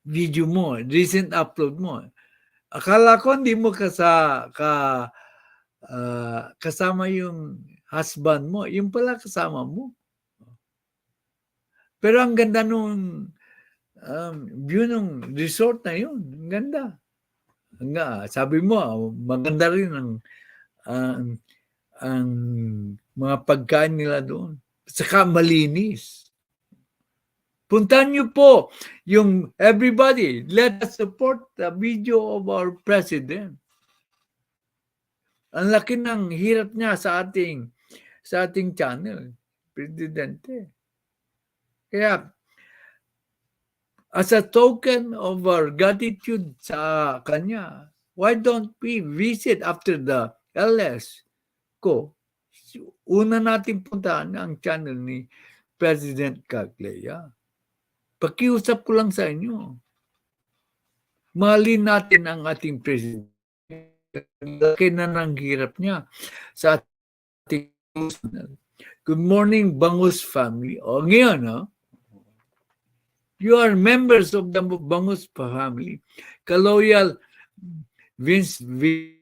S1: video mo, recent upload mo. Akala ko hindi mo kasama yung husband mo. Yung pala kasama mo. Pero ang ganda nung view ng resort na yun. Ang ganda. Sabi mo, maganda rin ang mga pagkain nila doon. Saka malinis. Puntahan niyo po yung everybody. Let us support the video of our president. Ang laki ng hirap niya sa ating channel, Presidente. Kaya, as a token of our gratitude sa kanya, why don't we visit after the LS ko? Una natin puntahan ang channel ni President Cagleya. Pakiusap ko lang sa inyo. Mahalin natin ang ating president. Laki na ng hirap niya sa ating good morning, Bangus family. Ngayon, you are members of the Bangus family. Kaloyal Vince V.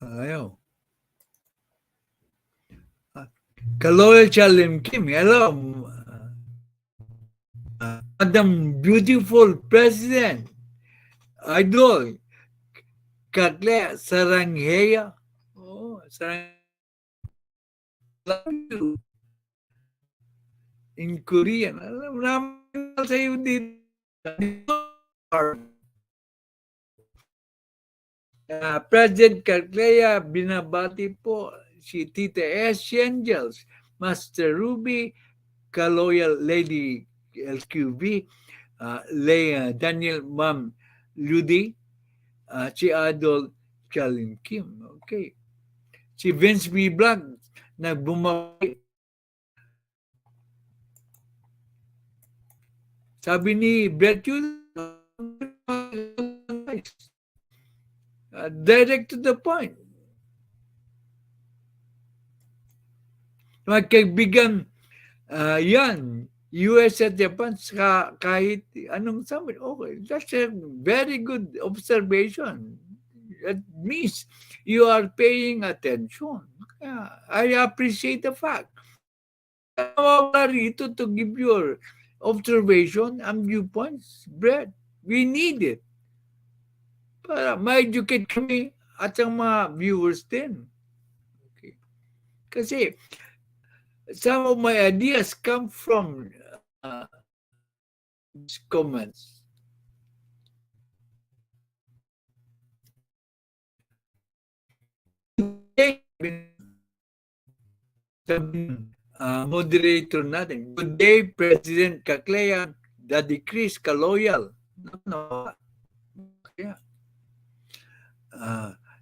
S1: Ayaw. Kaloyal Chalim Kim, hello. Madam Beautiful President, Idol, Katle Sarangheya. Love you. In Korean. Alam mo naman sa iyo dito. President Carclea, binabati po si Tita S. Angels, Master Ruby, Kaloyal Lady LQV, Daniel Ma'am Ludi, si Adol Chalim Kim. Okay. Si Vince B. Vlog, nagbumaki. Sabi ni Bertul, direct to the point. Magkaibigan, yan, US at Japan, kahit anong summit, okay, that's a very good observation. It means you are paying attention. I appreciate the fact. Wala rito to give your observation and viewpoints, Brett. We need it. Para ma-educate kami at ang mga viewers din. Okay. Kasi some of my ideas come from comments. Moderator natin. Good day, President Caclea, Daddy Chris Kaloyal. No. Yeah.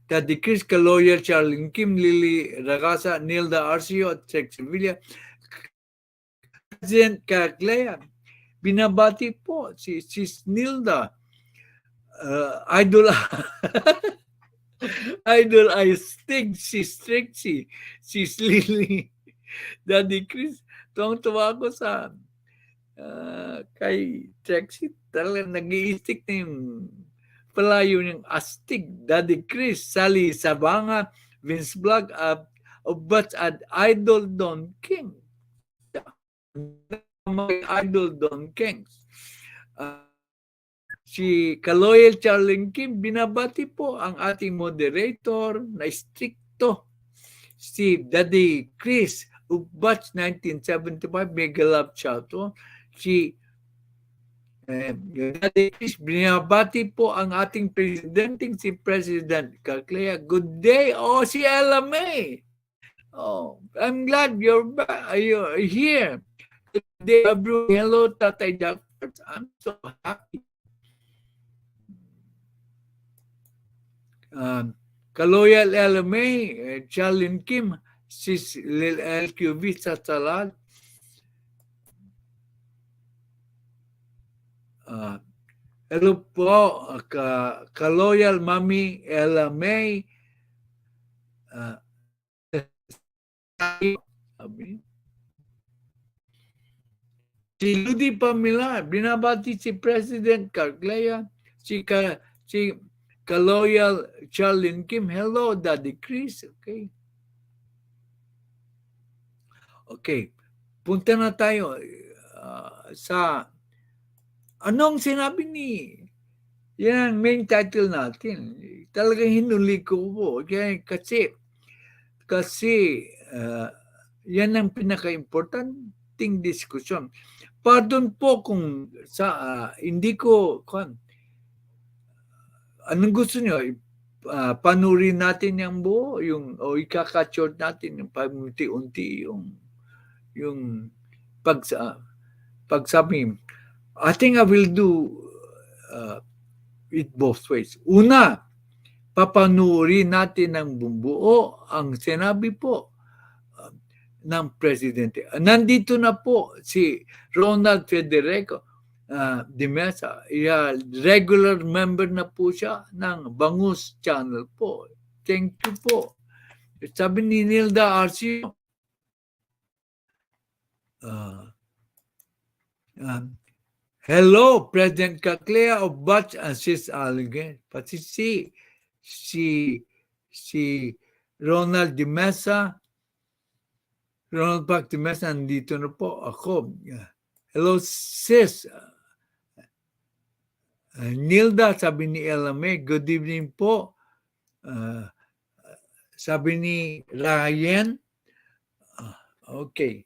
S1: Daddy Chris Kaloyal, Charlene Kim, Lily Ragasa, Nilda Arcio, at Sex Sevilla. President Caclea, binabati po si Nilda. Idol Idol I Stig, si Strixie, si Lily, Daddy Chris. Tuwang-tuwa ako sa kay Trixie. Talagang nag-i-stick na yung palayo ng astig. Daddy Chris, Sally Sabanga, Vince Vlog, Obats at Idol Don King. Idol Don Kings. Si Kaloyal Charling Kim, binabati po ang ating moderator na stricto. Si Daddy Chris, Ubats 1975, mega love shout to. Si Daddy Chris, binabati po ang ating presidenting si President Kaklea. Good day. Oh, si Ella May. Oh, I'm glad you're here. Good day, everyone. Hello, Tatay Jackferdz. I'm so happy. Kaloyal Ella May, Charlene Kim, Sis Lil LQV sa Salad. Hello po, Kaloyal Mami Ella May. Si Ludi Pamela, binabati si President Carglea, si Kaloyal Charlene Kim. Hello, Daddy Chris. Okay. Okay. Punta na tayo sa anong sinabi ni yan ang main title natin. Talagang hinuli ko po. Okay? Kasi yan ang pinaka-importanting diskusyon. Pardon po kung hindi ko anong gusto niyo? Panurin natin yung buo, o ikaka-short natin yung pamunti-unti yung pagsabi. I think I will do it both ways. Una, papanurin natin ng bumbuo ang sinabi po ng Presidente. Nandito na po si Ronald Federico de Mesa. Regular member na po siya ng Bangus Channel po. Thank you po. Sabi ni Nilda Arcio, hello, President Caclea of Batch and Sis Algen. Pati si Ronald de Mesa, Ronald Pac de Mesa, nandito na po ako. Hello, sis. Nilda, sabi ni Elame, good evening po. Sabi ni Ryan, okay.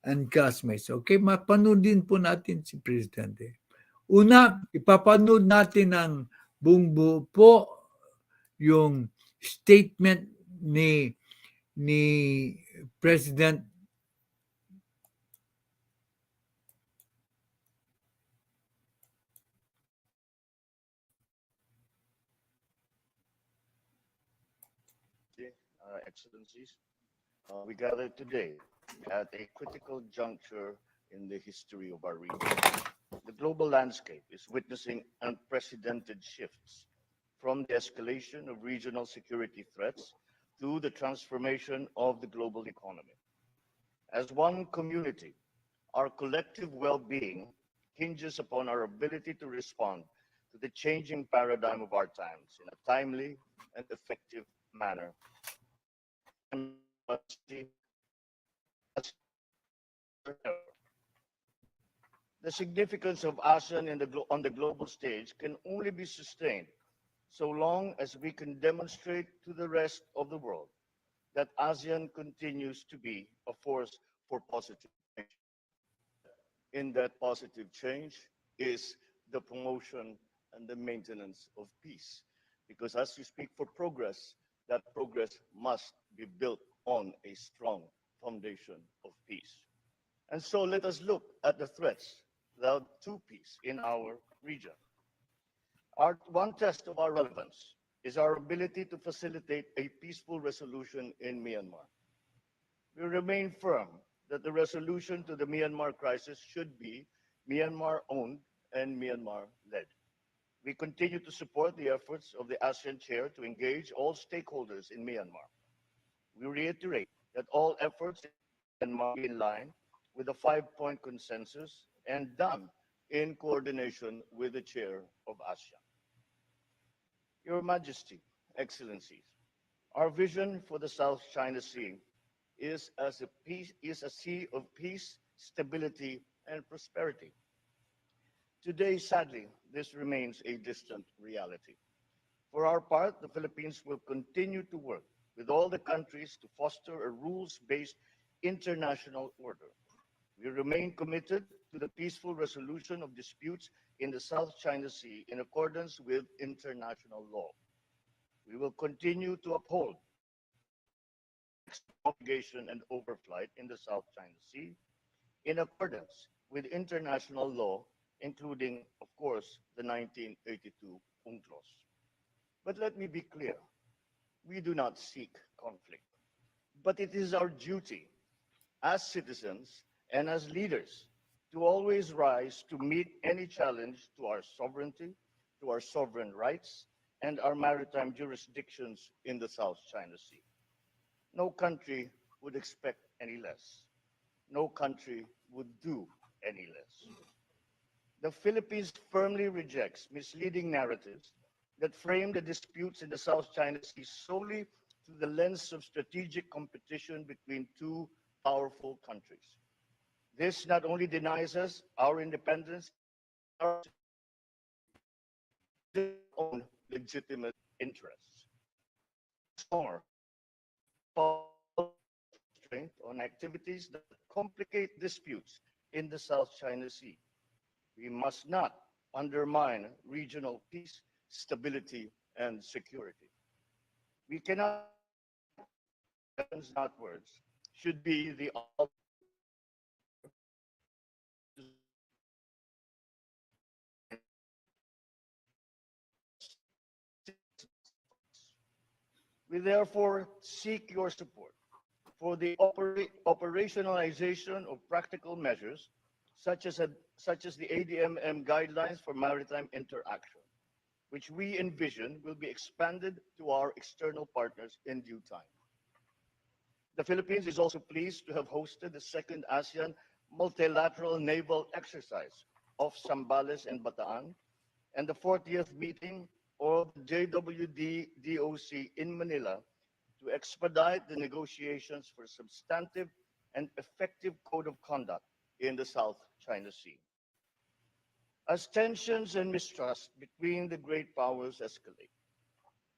S1: And classmates. Okay, mapanood din po natin si Presidente. Una, ipapanood natin ang buong buo po yung statement ni President
S2: Excellencies, we gathered today at a critical juncture in the history of our region. The global landscape is witnessing unprecedented shifts, from the escalation of regional security threats to the transformation of the global economy. As one community, our collective well-being hinges upon our ability to respond to the changing paradigm of our times in a timely and effective manner. The significance of ASEAN on the global stage can only be sustained so long as we can demonstrate to the rest of the world that ASEAN continues to be a force for positive change. In that positive change is the promotion and the maintenance of peace. Because as we speak for progress, that progress must be built on a strong foundation of peace. And so let us look at the threats to peace in our region. One test of our relevance is our ability to facilitate a peaceful resolution in Myanmar. We remain firm that the resolution to the Myanmar crisis should be Myanmar-owned and Myanmar-led. We continue to support the efforts of the ASEAN chair to engage all stakeholders in Myanmar. We reiterate that all efforts in Myanmar be in line with the 5-point consensus and done in coordination with the chair of ASEAN. Your Majesty, Excellencies, our vision for the South China Sea is a sea of peace, stability, and prosperity. Today, sadly, this remains a distant reality. For our part, the Philippines will continue to work with all the countries to foster a rules-based international order. We remain committed to the peaceful resolution of disputes in the South China Sea in accordance with international law. We will continue to uphold navigation and overflight in the South China Sea in accordance with international law, including, of course, the 1982 UNCLOS. But let me be clear, we do not seek conflict, but it is our duty as citizens and as leaders to always rise to meet any challenge to our sovereignty, to our sovereign rights, and our maritime jurisdictions in the South China Sea. No country would expect any less. No country would do any less. The Philippines firmly rejects misleading narratives that frame the disputes in the South China Sea solely through the lens of strategic competition between two powerful countries. This not only denies us our independence, our own legitimate interests. More constraint on activities that complicate disputes in the South China Sea. We must not undermine regional peace, stability, and security. We cannot, not words, should be the We therefore seek your support for the operationalization of practical measures such as the ADMM guidelines for maritime interaction, which we envision will be expanded to our external partners in due time. The Philippines is also pleased to have hosted the second ASEAN multilateral naval exercise off Zambales and Bataan, and the 40th meeting of the JWD-DOC in Manila to expedite the negotiations for substantive and effective code of conduct in the South China Sea. As tensions and mistrust between the great powers escalate,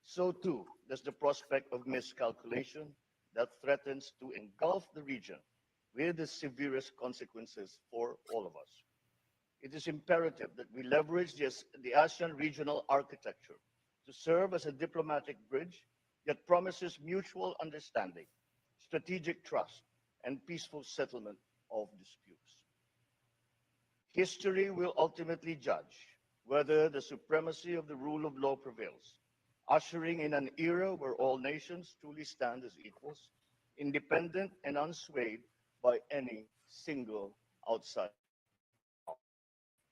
S2: so too does the prospect of miscalculation that threatens to engulf the region with the severest consequences for all of us. It is imperative that we leverage the ASEAN regional architecture to serve as a diplomatic bridge that promises mutual understanding, strategic trust, and peaceful settlement of disputes. History will ultimately judge whether the supremacy of the rule of law prevails, ushering in an era where all nations truly stand as equals, independent and unswayed by any single outside.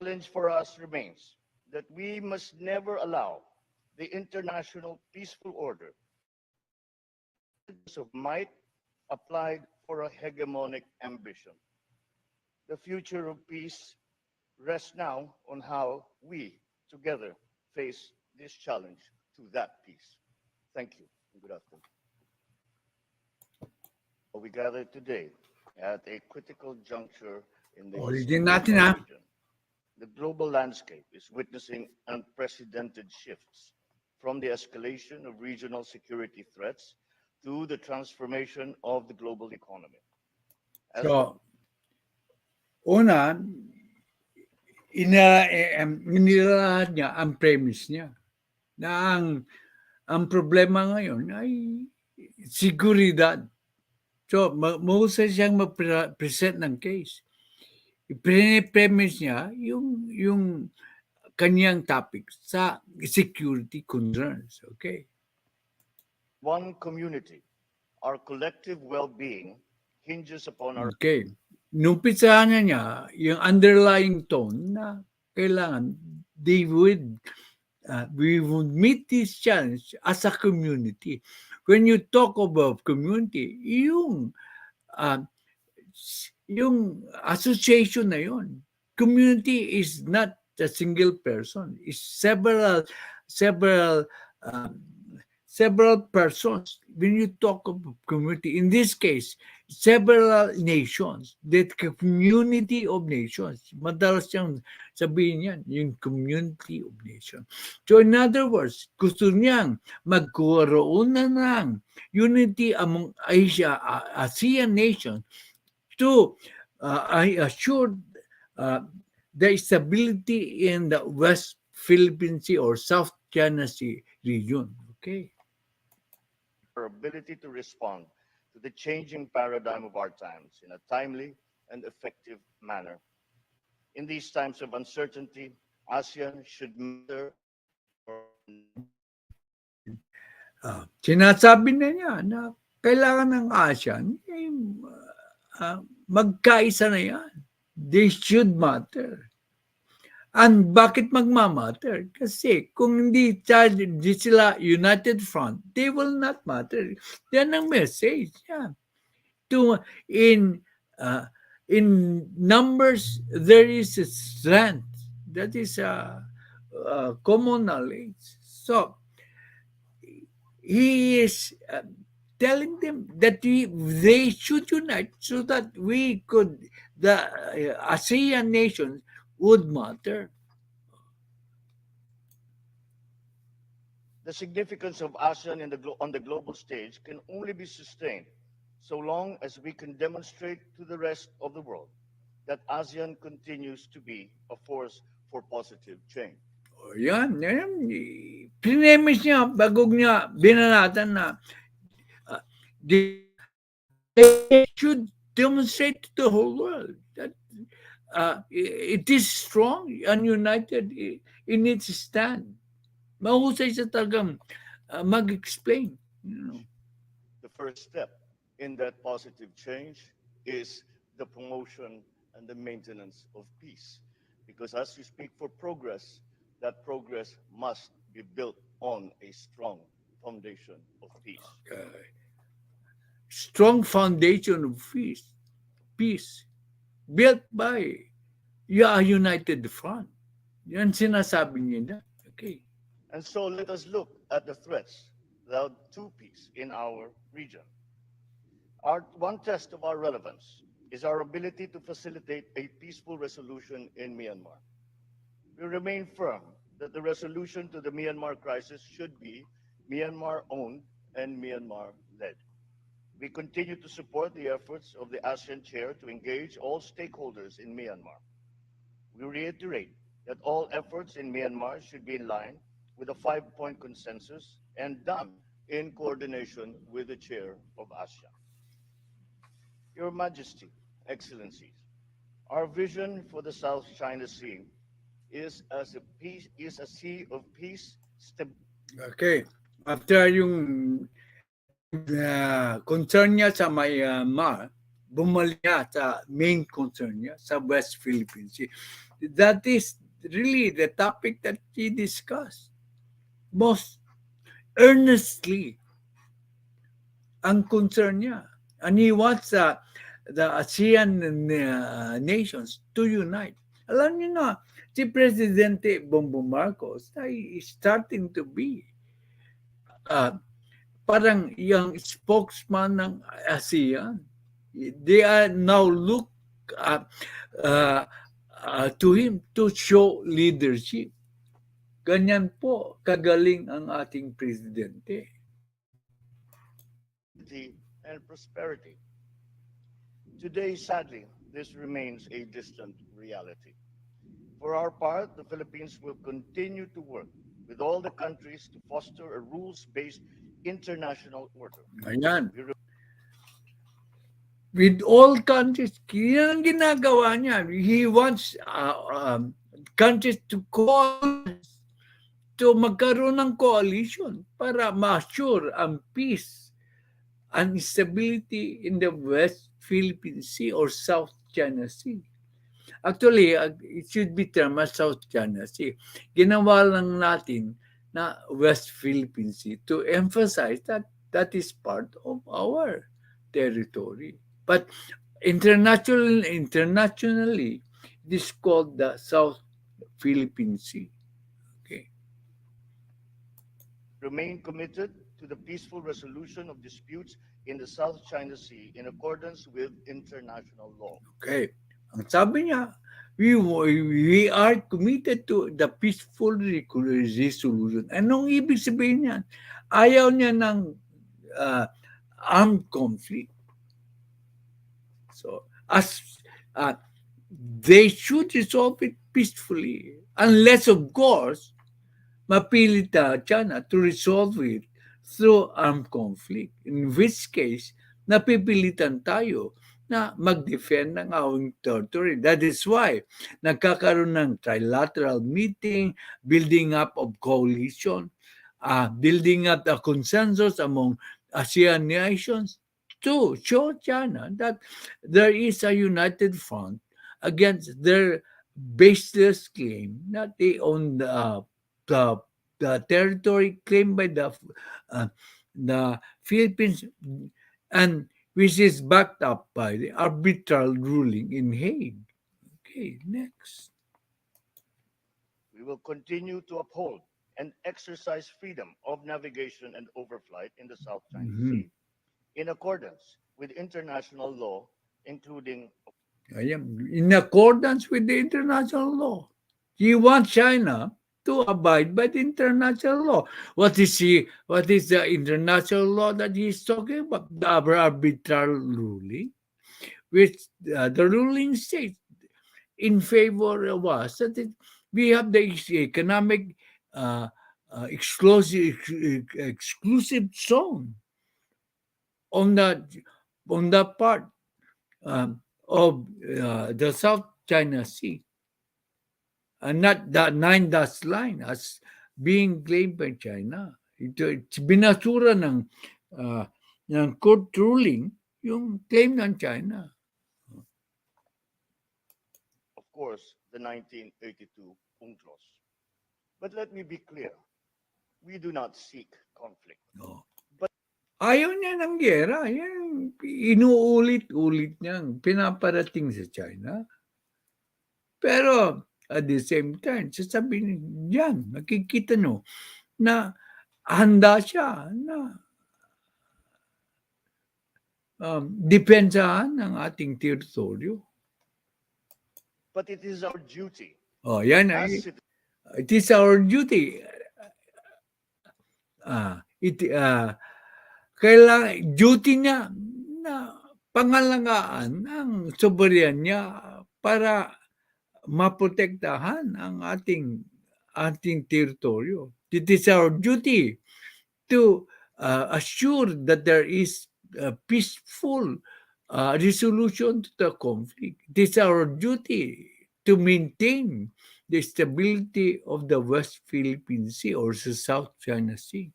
S2: The challenge for us remains that we must never allow the international peaceful order of might applied for a hegemonic ambition. The future of peace rests now on how we together face this challenge to that peace. Thank you and good afternoon. We gather today at a critical juncture in the
S1: Ulitin natin ha.
S2: region. The global landscape is witnessing unprecedented shifts from the escalation of regional security threats to the transformation of the global economy.
S1: So, una, inilahad niya ang premise niya na ang problema ngayon ay seguridad. So, mahusay siyang mag-present ng case. I-premise niya yung kanyang topic sa security concerns. Okay?
S2: One community, our collective well-being hinges upon our...
S1: Okay. Numpisahan niya yung underlying tone na kailangan we would meet this challenge as a community. When you talk about community, yung association na yun. Community is not a single person. It's several persons. When you talk about community, in this case, several nations, that community of nations. Madalas siyang sabihin yan, yung community of nations. So in other words, gusto niyang magkaroon na ng unity among ASEAN nations to I assured uh, the stability in the West Philippine Sea or South China Sea region. Okay.
S2: Our ability to respond to the changing paradigm of our times in a timely and effective manner. In these times of uncertainty, ASEAN should matter more than ever.
S1: Sinasabi na niya na kailangan ng ASEAN magkaisa na yan. They should matter. And bakit magmamatter? Kasi kung di sila united front, they will not matter. Yan ang message. Yeah. To, in, uh, in numbers, there is a strength. That is a common knowledge. So, he is telling them that they should unite so that the ASEAN nations would matter.
S2: The significance of ASEAN on the global stage can only be sustained so long as we can demonstrate to the rest of the world that ASEAN continues to be a force for positive change.
S1: O yan. Prinemis niya, bago niya binanatan na uh, they should demonstrate to the whole world that it is strong and united in its stand. Mahusay sa talagang mag-explain.
S2: The first step in that positive change is the promotion and the maintenance of peace. Because as we speak for progress, that progress must be built on a strong foundation of peace.
S1: Strong foundation of peace built by a united front. Yan sinasabi niya. Okay.
S2: And so let us look at the threats to peace in our region. One test of our relevance is our ability to facilitate a peaceful resolution in Myanmar. We remain firm that the resolution to the Myanmar crisis should be Myanmar-owned and Myanmar-led. We continue to support the efforts of the ASEAN chair to engage all stakeholders in Myanmar. We reiterate that all efforts in Myanmar should be in line with a 5-point consensus and done in coordination with the chair of ASEAN. Your Majesty, Excellencies, our vision for the South China Sea is a sea of peace, stability.
S1: Okay. After yung concern niya sa Myanmar, bumalik niya sa main concern niya sa West Philippine Sea. That is really the topic that he discussed most earnestly. Ang concern niya. And he wants the ASEAN nations to unite. Alam niyo na, si Presidente Bongbong Marcos ay starting to be parang yung spokesman ng ASEAN. They are now look to him to show leadership. Ganyan po kagaling ang ating presidente.
S2: And prosperity. Today, sadly, this remains a distant reality. For our part, the Philippines will continue to work with all the countries to foster a rules-based international order.
S1: Ayan. With all countries, yan ang ginagawa niya. He wants countries to magkaroon ng coalition para ma-assure ang peace and stability in the West Philippine Sea or South China Sea. Actually, it should be termed as South China Sea. Ginawa lang natin na West Philippine Sea to emphasize that that is part of our territory. But internationally, it is called the South Philippine Sea. Okay.
S2: Remain committed to the peaceful resolution of disputes in the South China Sea in accordance with international law.
S1: Okay. Ang sabi niya, we are committed to the peaceful resolution. Anong ibig sabihin niyan? Ayaw niya ng armed conflict. So, as they should resolve it peacefully. Unless, of course, mapilit China to resolve it through armed conflict. In which case, napipilitan tayo na mag-defend ng awing territory. That is why nagkakaroon ng trilateral meeting, building up of coalition, building up a consensus among Asean nations to show China that there is a united front against their baseless claim that they own the, the territory claimed by the Philippines, and which is backed up by the arbitral ruling in Hague. Okay, next.
S2: We will continue to uphold and exercise freedom of navigation and overflight in the South China Sea in accordance with international law, including
S1: in accordance with the international law. You want China to abide by the international law. What is the international law that he's talking about? The arbitral ruling, which the ruling states in favor of us that we have the economic exclusive zone on that part of the South China Sea, and not that 9-dash line as being claimed by China. It's binasura ng court ruling yung claim ng China.
S2: of course, the 1982 UNCLOS. But let me be clear, we do not seek conflict.
S1: No. Ayaw niya ng gera. Yan, inuulit-ulit niyang pinaparating sa China. Pero at the same time, sasabihin niyan, nakikita nyo na handa siya na depensahan ng ating teritoryo.
S2: But it is our duty.
S1: Yan ay. It is our duty. Kailangan, duty niya na pangalagaan ang soberanya niya para maprotektahan ang ating teritoryo. It is our duty to assure that there is a peaceful resolution to the conflict. It is our duty to maintain the stability of the West Philippine Sea or the South China Sea.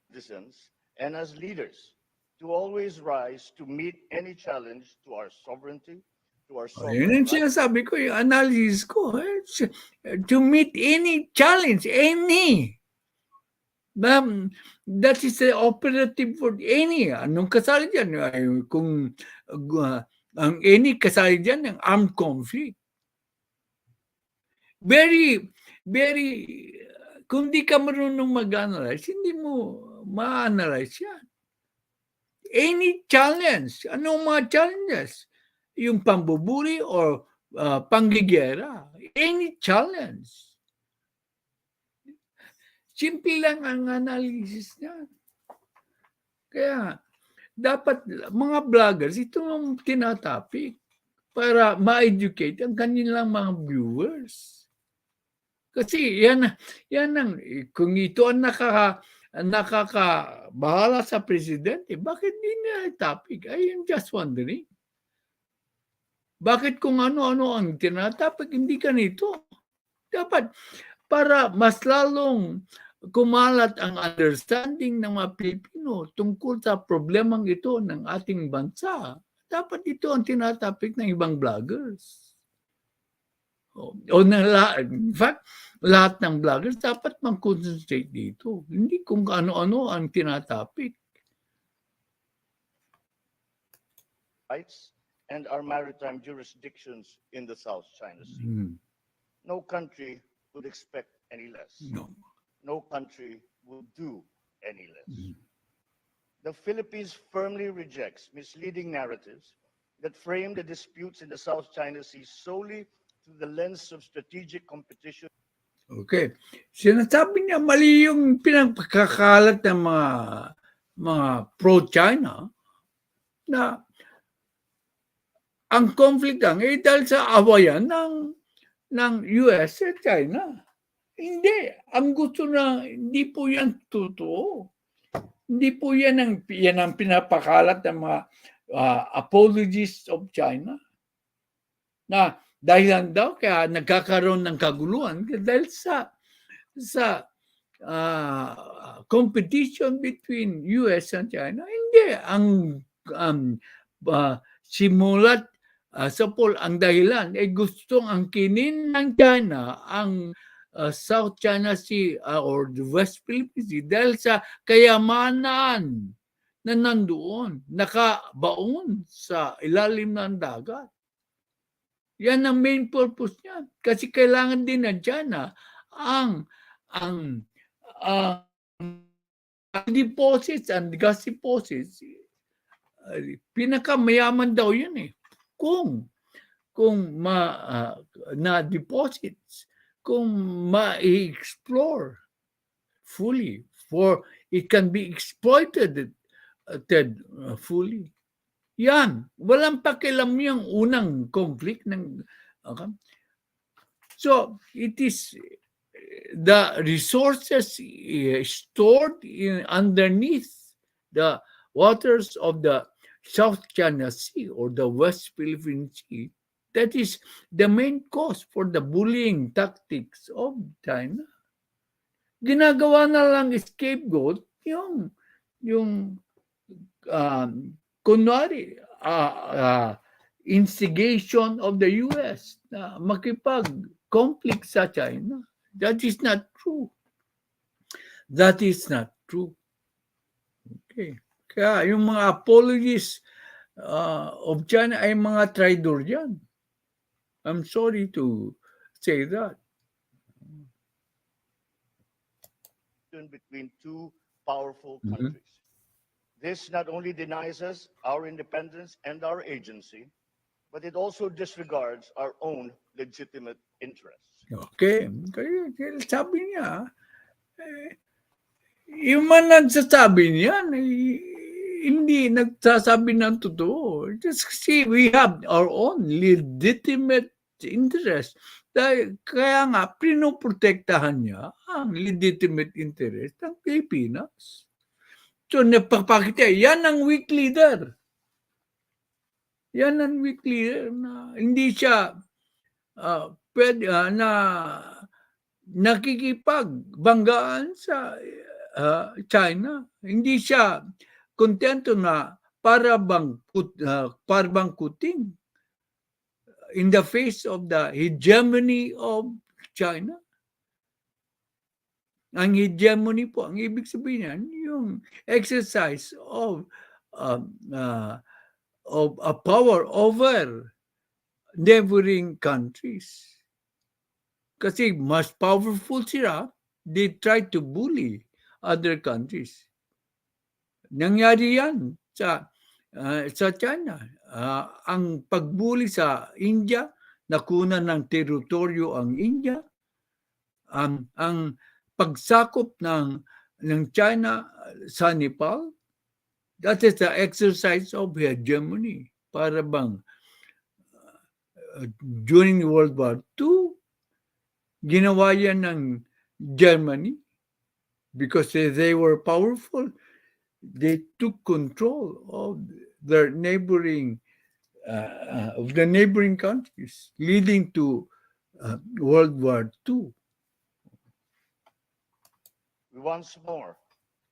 S2: Citizens and as leaders to always rise to meet any challenge to our sovereignty, to our
S1: Yun ang sinasabi ko, yung analysis ko. To meet any challenge, any. That is the operative word, any. Anong kasali dyan? Kung ang any kasali dyan, ang armed conflict. Very, kung di ka marunong mag-analyze, hindi mo ma-analyze yan. Any challenge. Anong mga challenges? Yung pambubuli or panggigera. Any challenge. Simple lang ang analysis niyan. Kaya, dapat mga vloggers, ito ang tinatapik para ma-educate ang kanilang mga viewers. Kasi yan ang, kung ito ang nakakabahala sa presidente, bakit di na topic? I am just wondering. Bakit kung ano-ano ang tinatapik, hindi ganito? Dapat, para mas lalong kumalat ang understanding ng mga Pilipino tungkol sa problemang ito ng ating bansa, dapat ito ang tinatapik ng ibang vloggers. In fact, lahat ng vloggers dapat mag-concentrate dito. Hindi kung ano-ano ang tinatapik.
S2: Rights and our maritime jurisdictions in the South China Sea. No country would expect any less. No country would do any less. The Philippines firmly rejects misleading narratives that frame the disputes in the South China Sea solely through the lens of strategic competition.
S1: Okay. Sinasabi niya mali yung pinagkakalat ng mga pro-China na ang conflict lang dahil sa awayan ng US at China. Hindi. Ang gusto na, hindi po yan totoo. Hindi po yan ang pinapakalat ng mga apologists of China. Na dahilan daw kaya nagkakaroon ng kaguluhan dahil sa competition between US and China. Hindi. Ang simulat sa Paul, ang dahilan ay gustong angkinin ng China ang South China Sea or the West Philippine Sea dahil sa kayamanan na nandoon, nakabaon sa ilalim ng dagat. Yan ang main purpose niya. Kasi kailangan din ng China ang deposits and gas deposits. Pinakamayaman daw yun eh. Kung na deposits, kung ma-explore fully, for it can be exploited fully. Yan. Walang pakialam yung unang conflict ng so it is the resources stored underneath the waters of the South China Sea or the West Philippine Sea. That is the main cause for the bullying tactics of China. Ginagawa na lang scapegoat yung kunwari, instigation of the US na makipag-conflict sa China. That is not true. That is not true. Okay. Kaya yung mga apologies of China ay mga traidor yan. I'm sorry to say that.
S2: Between two powerful countries. This not only denies us our independence and our agency, but it also disregards our own legitimate interests.
S1: Okay. Kaya sabi niya, yung man nagsasabi niyan, hindi nagsasabi ng totoo. Just see, we have our own legitimate interest. Kaya nga, pinoprotektahan niya ang legitimate interest ng Pilipinas. So, napapakita, yan ang weak leader. Yan ang weak leader na hindi siya pwede na nakikipagbanggaan sa China. Hindi siya kontento na para bang kuting in the face of the hegemony of China. Ang hegemony po, ang ibig sabihin yan, yung exercise of a power over neighboring countries. Kasi mas powerful sila, they try to bully other countries. Nangyari yan sa China. Ang pagbuli sa India, nakuna ng teritoryo ang India. Ang pagsakop ng China sa Nepal, that is the exercise of hegemony. Para bang during World War II, ginawa yan ng Germany because they were powerful. They took control of their neighboring countries, leading to World War II.
S2: We once more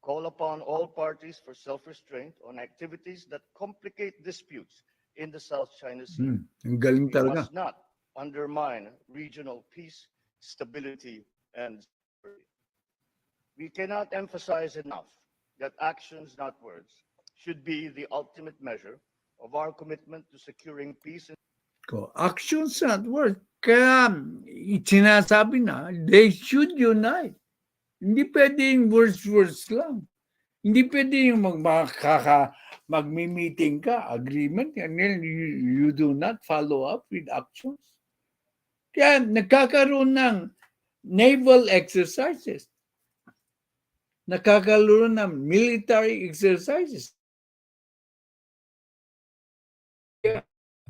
S2: call upon all parties for self-restraint on activities that complicate disputes in the South China Sea.
S1: Ang galing
S2: We
S1: talaga.
S2: must not undermine regional peace, stability, and security. We cannot emphasize enough that actions, not words, should be the ultimate measure of our commitment to securing peace.
S1: Actions, not words. Kaya sinasabi na, they should unite. Hindi pwedeng words lang. Hindi pwedeng mag-meeting ka, agreement, and then you do not follow up with actions. Kaya nagkakaroon ng naval exercises. Nagkakaroon ng military exercises.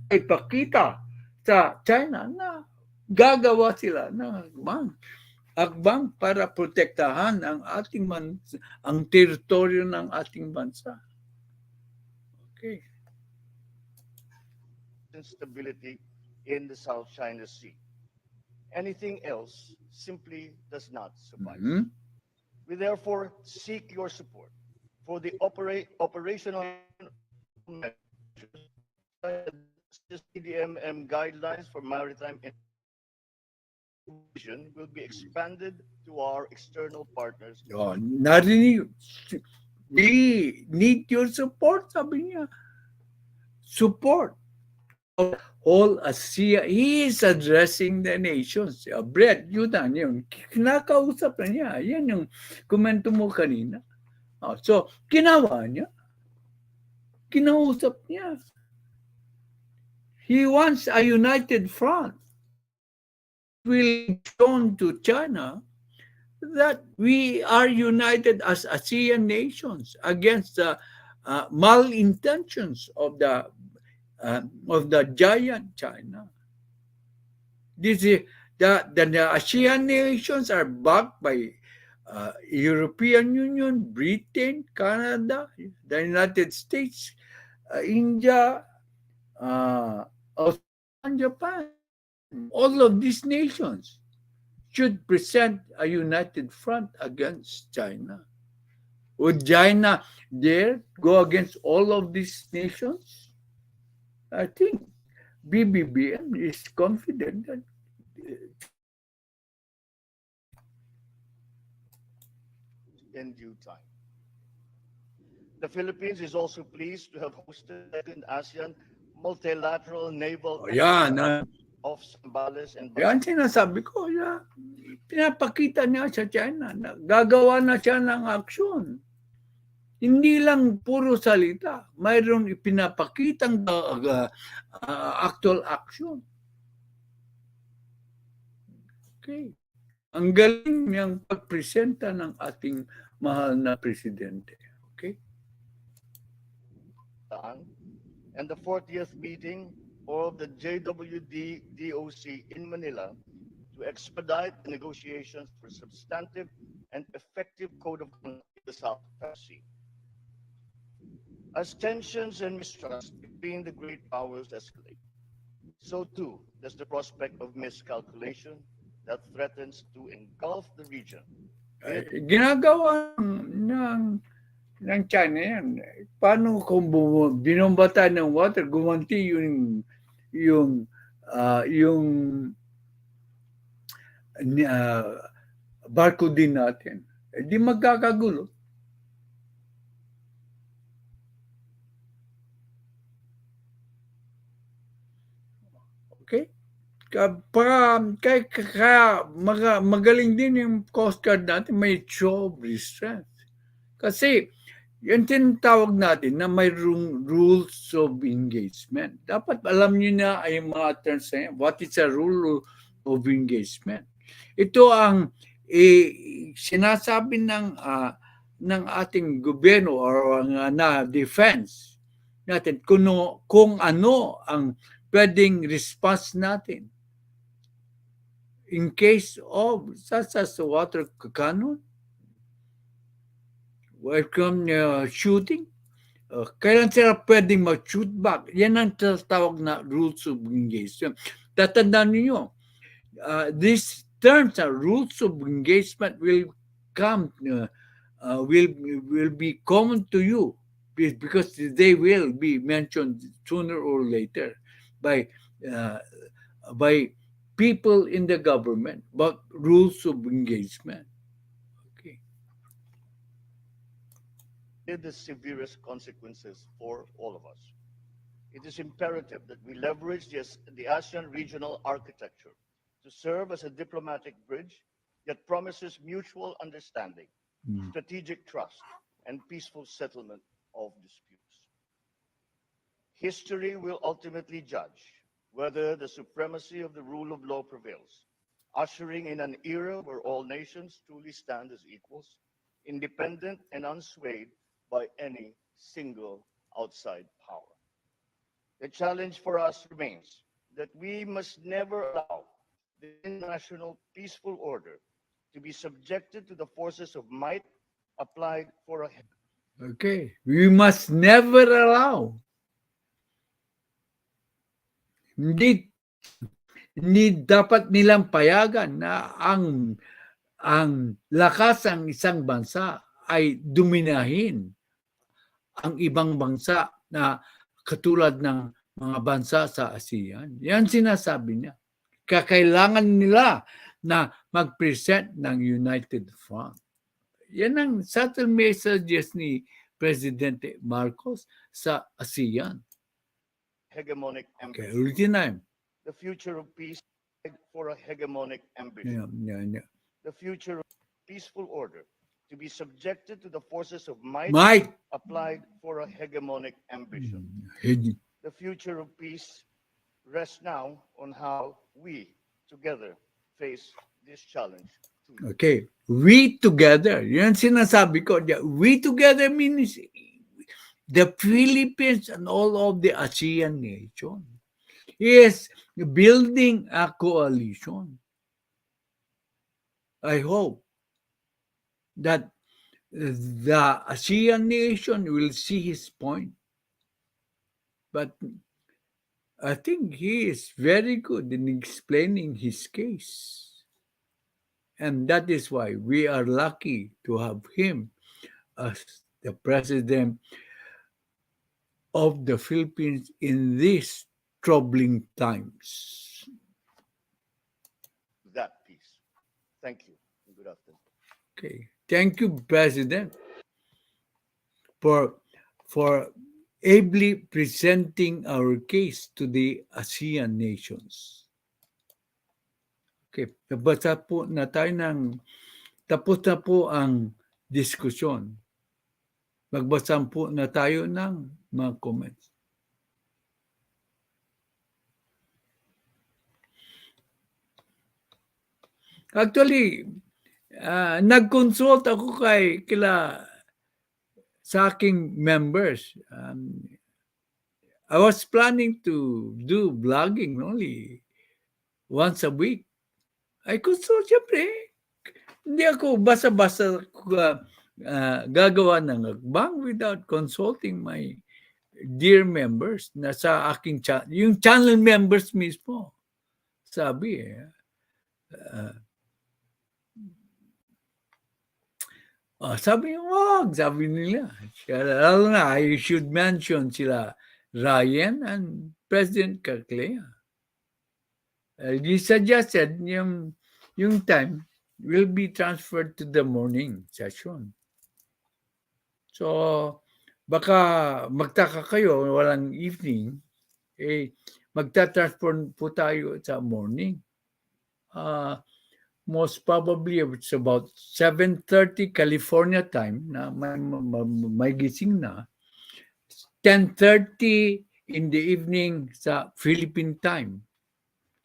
S1: ipakita sa China na gagawa sila ng akbang para protektahan ang ang teritoryo ng ating bansa. Okay.
S2: And stability in the South China Sea. Anything else simply does not suffice.
S1: Mhm.
S2: We therefore seek your support for the operational measures such as PDMM guidelines for maritime vision will be expanded to our external partners.
S1: Oh, narinig, we need your support, sabi niya. Support of all Asia. He is addressing the nations. Brett, yun na yun. Kinakausap na niya. Yan yung komento mo kanina. So, ginawa niya. Kinausap niya. He wants a united front. Will shown to China that we are united as ASEAN nations against the malintentions of the giant China. This is the ASEAN nations are backed by European Union, Britain, Canada, the United States, India, Australia, Japan. All of these nations should present a united front against China. Would China dare go against all of these nations? I think BBBM is confident that
S2: In due time. The Philippines is also pleased to have hosted the second ASEAN multilateral naval exercise of Zambales and
S1: yan sinasabi ko, pinapakita niya sa China na gagawa na siya ng aksyon. Hindi lang puro salita, mayroong ipinapakitang actual action. Okay. Ang galing niyang pagpresenta ng ating mahal na presidente. Okay?
S2: And the 40th meeting of the JWD DOC in Manila to expedite the negotiations for substantive and effective code of conduct in the South China Sea. As tensions and mistrust between the great powers escalate, so too does the prospect of miscalculation that threatens to engulf the region.
S1: Ginagawa ng China yan. Paano kung binombata ng water, gumanti yung barko din natin. Di magkakagulo. Okay? Kaya magaling din yung Coast Guard natin, may show of restraint. Kasi, yung tinatawag natin na may rules of engagement. Dapat alam nyo na ay mga terms na yan. What is a rule of engagement? Ito ang sinasabi ng ating gobyerno or na defense natin kung ano ang pwedeng response natin in case of such as water cannon, welcome shooting, kailan sila pwedeng mag-shoot back? Yan ang tawag na rules of engagement. Tatandaan niyo, these terms are rules of engagement will be common to you because they will be mentioned sooner or later by people in the government, but rules of engagement. Okay.
S2: The severest consequences for all of us. It is imperative that we leverage the ASEAN regional architecture to serve as a diplomatic bridge that promises mutual understanding, strategic trust, and peaceful settlement of disputes. History will ultimately judge whether the supremacy of the rule of law prevails, ushering in an era where all nations truly stand as equals, independent and unswayed by any single outside power. The challenge for us remains that we must never allow the international peaceful order to be subjected to the forces of might applied for a
S1: Okay, we must never allow. Hindi hindi dapat nilang payagan na ang lakas ng isang bansa ay dominahin ang ibang bansa na katulad ng mga bansa sa ASEAN. Yan sinasabi niya. Kakailangan nila na mag-present ng united front. Yan ang subtle messages ni Presidente Marcos sa ASEAN.
S2: hegemonic
S1: Okay,
S2: ambition.
S1: ulitin na yun.
S2: The future of peace for a hegemonic ambition.
S1: Yeah.
S2: The future of peaceful order to be subjected to the forces of might
S1: Mike!
S2: applied for a hegemonic ambition.
S1: Hindi.
S2: The future of peace rests now on how we together face this challenge.
S1: Okay, we together. Yan sinasabi ko. We together means the Philippines and all of the ASEAN nation is building a coalition. I hope that the ASEAN nation will see his point. But I think he is very good in explaining his case. And that is why we are lucky to have him as the president of the Philippines in these troubling times.
S2: That peace. Thank you. And good afternoon.
S1: Okay. Thank you, President, for ably presenting our case to the ASEAN nations. Okay, nabasa po na tayo tapos na po ang diskusyon. Magbasa po na tayo ng mga comments. Actually, nag-consult ako sa aking members. I was planning to do vlogging only once a week. I consult, siyempre. Hindi ako basta-basta gagawa ng akbang without consulting my dear members na sa aking yung channel members mismo. Sabi sabi nila. Lalo na, I should mention sila Ryan and President Caclea. He suggested yung time will be transferred to the morning session. So, baka magtaka kayo, walang evening, magta-transfer po tayo sa morning. Most probably it's about 7:30 California time na may gising na. 10:30 in the evening sa Philippine time.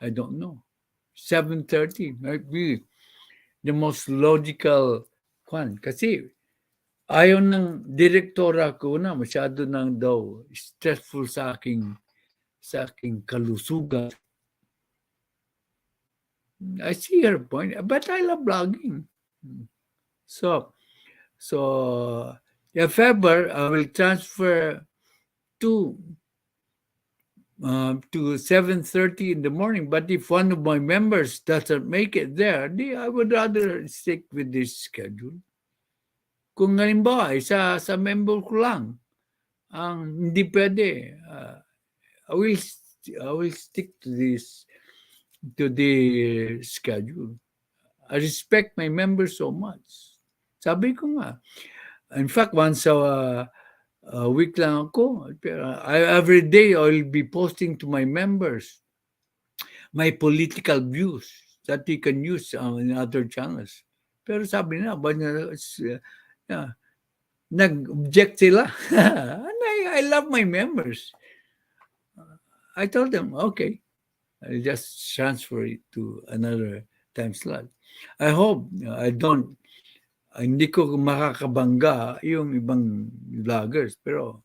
S1: I don't know. 7:30 might be the most logical one. Kasi ayaw ng direktora ko na masyado nang daw stressful sa aking kalusugan. I see her point, but I love blogging. So if ever I will transfer to 7:30 in the morning, but if one of my members doesn't make it there, I would rather stick with this schedule. Kung halimbawa, sa member ko lang, hindi pwede, I will stick to the schedule. I respect my members so much. Sabi ko nga, in fact, once a week lang ako. Every day, I'll be posting to my members my political views that you can use in other channels. Pero sabi na, nag-object sila. And I love my members. I told them, okay, I'll just transfer it to another time slot. I hope hindi ko makakabangga yung ibang vloggers, pero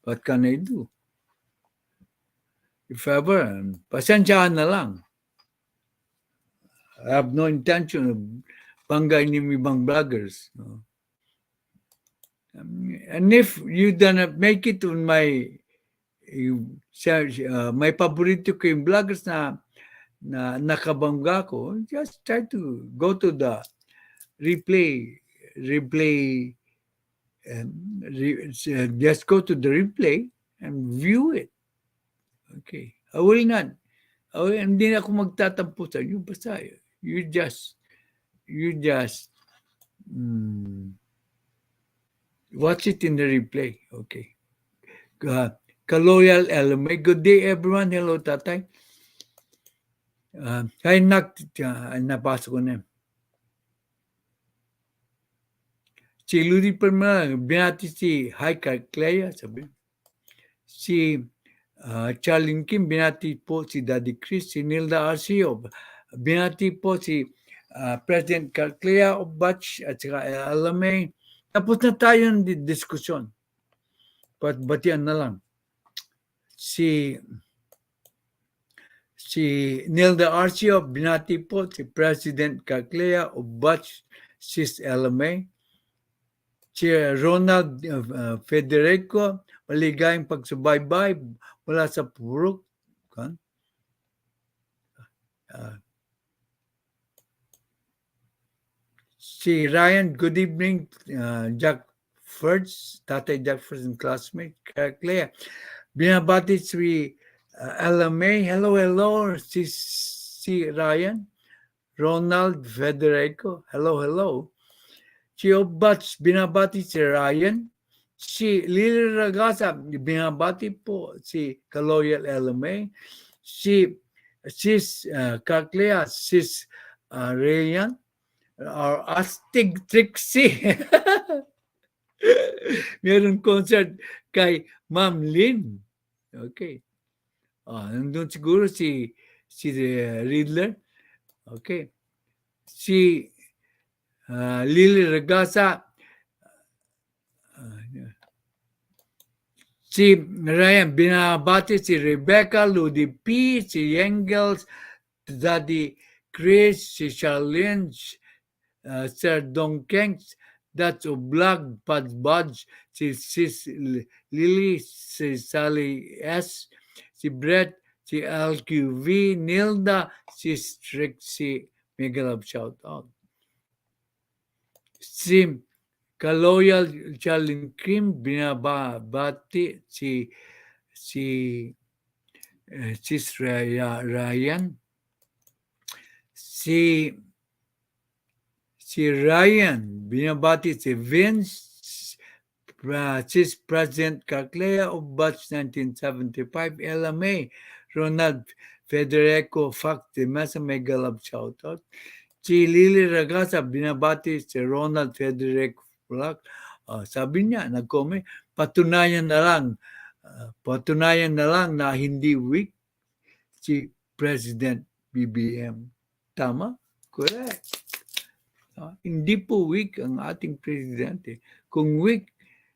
S1: what can I do? if ever, pasensyahan na lang. I have no intention of banggain yung ibang vloggers. No? And if you don't make it on my may paborito ko yung vloggers na nakabangga ko, just try to go to the replay, just go to the replay and view it. Okay. I will not. Hindi na ako magtatampo sa inyo. Basta, you just watch it in the replay. Okay. Kaloyal LMA. Good day, everyone. Hello, Tatay. Napasok ko na. Si Ludi Permala, binati si Haika Clea, sabi. Si Charlene Kim, binati po si Daddy Chris, si Nilda Arcio, binati po si President Clea of Batch at saka LMA. Tapos na tayo ng diskusyon. Batian na lang. Si Nilda Arcio, binati po si President Clea of Batch Sis LMA. Si Ronald Federico, maligayang pagsubaybay mula sa Purok. Si Ryan, good evening, Jackferdz, Tatay Jackferdz and classmate, Clea. Binabati si LMA, hello, si Ryan, Ronald Federico, hello. Si Obats, binabati si Ryan. Si Lily Ragasa, binabati po si Kaloyal LMA. Si Sis Clea, Sis Rayan, or Astig Trixie. Meron concert kay Ma'am Lynn. Okay. Nandun siguro si Riddler. Okay. Si Lily Ragasa, si Ryan, binabati si Rebecca, Ludi P, si Yengels, Daddy Chris, si Charlene, Sir Dong Kengs, That's Oblag, Pads Budge, si Sis Lily, si Sally S, si Brett, si LQV, Nilda, si Trixie, mega love shout out. Si Kaloyal Charlene Kim, binabati si Ryan. Si Ryan, binabati si Vince, Sis President Clea of Batch 1975, LMA, Ronald Federico, Fact, Mesa mega love shout out. Si Lily Ragasa, binabati si Ronald Frederick Black. Sabi niya, nag-comment, patunayan na lang na hindi weak si President BBM. Tama? Correct. Hindi po weak ang ating presidente. Kung weak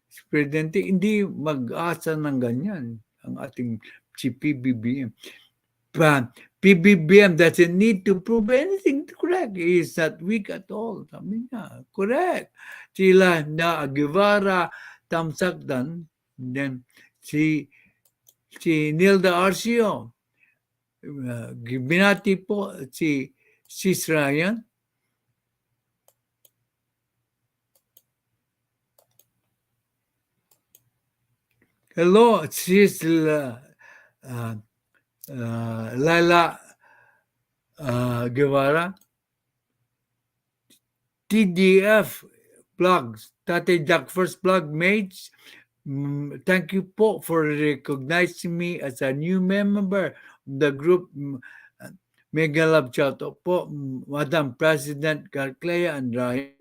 S1: si presidente, hindi mag-asa ng ganyan ang ating si PBBM. PBBM doesn't need to prove anything correct. He is not weak at all. Sabi niya, correct. Sila na Guevara, Tamsakdan, then si Nilda Arcio, binati po si Sis Ryan. Hello, Sis Lala Guevara, TDF blogs, Tatay Jackferdz blog mates. Thank you po for recognizing me as a new member of the group. Mega love shout out po, Madam President Clea and Ryan.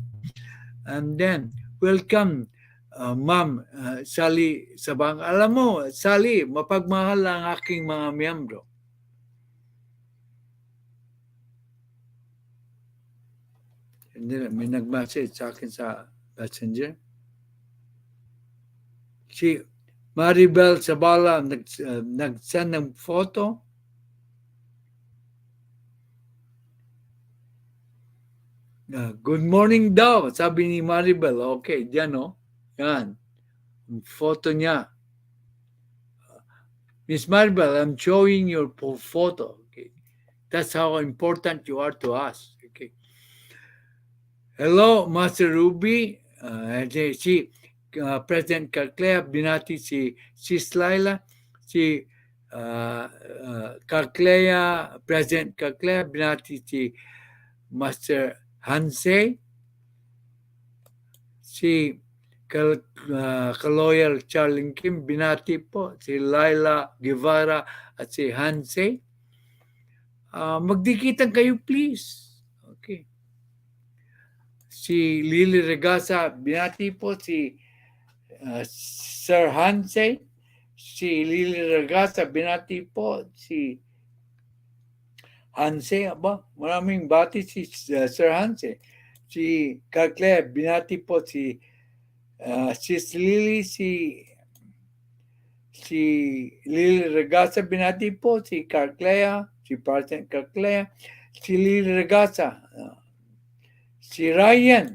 S1: And then, welcome, Ma'am Sally Sabang. Alam mo, Sally, mapagmahal ang aking mga miyembro. May nag-message sa akin sa Messenger. Si Maribel Sabala nag-send ng photo. Good morning daw, sabi ni Maribel. Okay, dyan Yan. Ang photo niya. Miss Maribel, I'm showing your photo. Okay. That's how important you are to us. Okay. Hello, Master Ruby. Si President Calclea, binati si Sis Laila, si Calclea, President Calclea, binati si Master Hansei, si Kaloyal Charling Kim, binati po si Laila Guevara at si Hansei. Magdikitan kayo please. Okay. Si Lily Regasa, binati po si Sir Hansei. Si Lily Regasa, binati po si Hansei. Aba, maraming bati si Sir Hansei. Si Calclea, binati po si Sis Lily, si Lily Regasa, binati po si Calclea, si President Calclea, si Lily Regasa, si Ryan,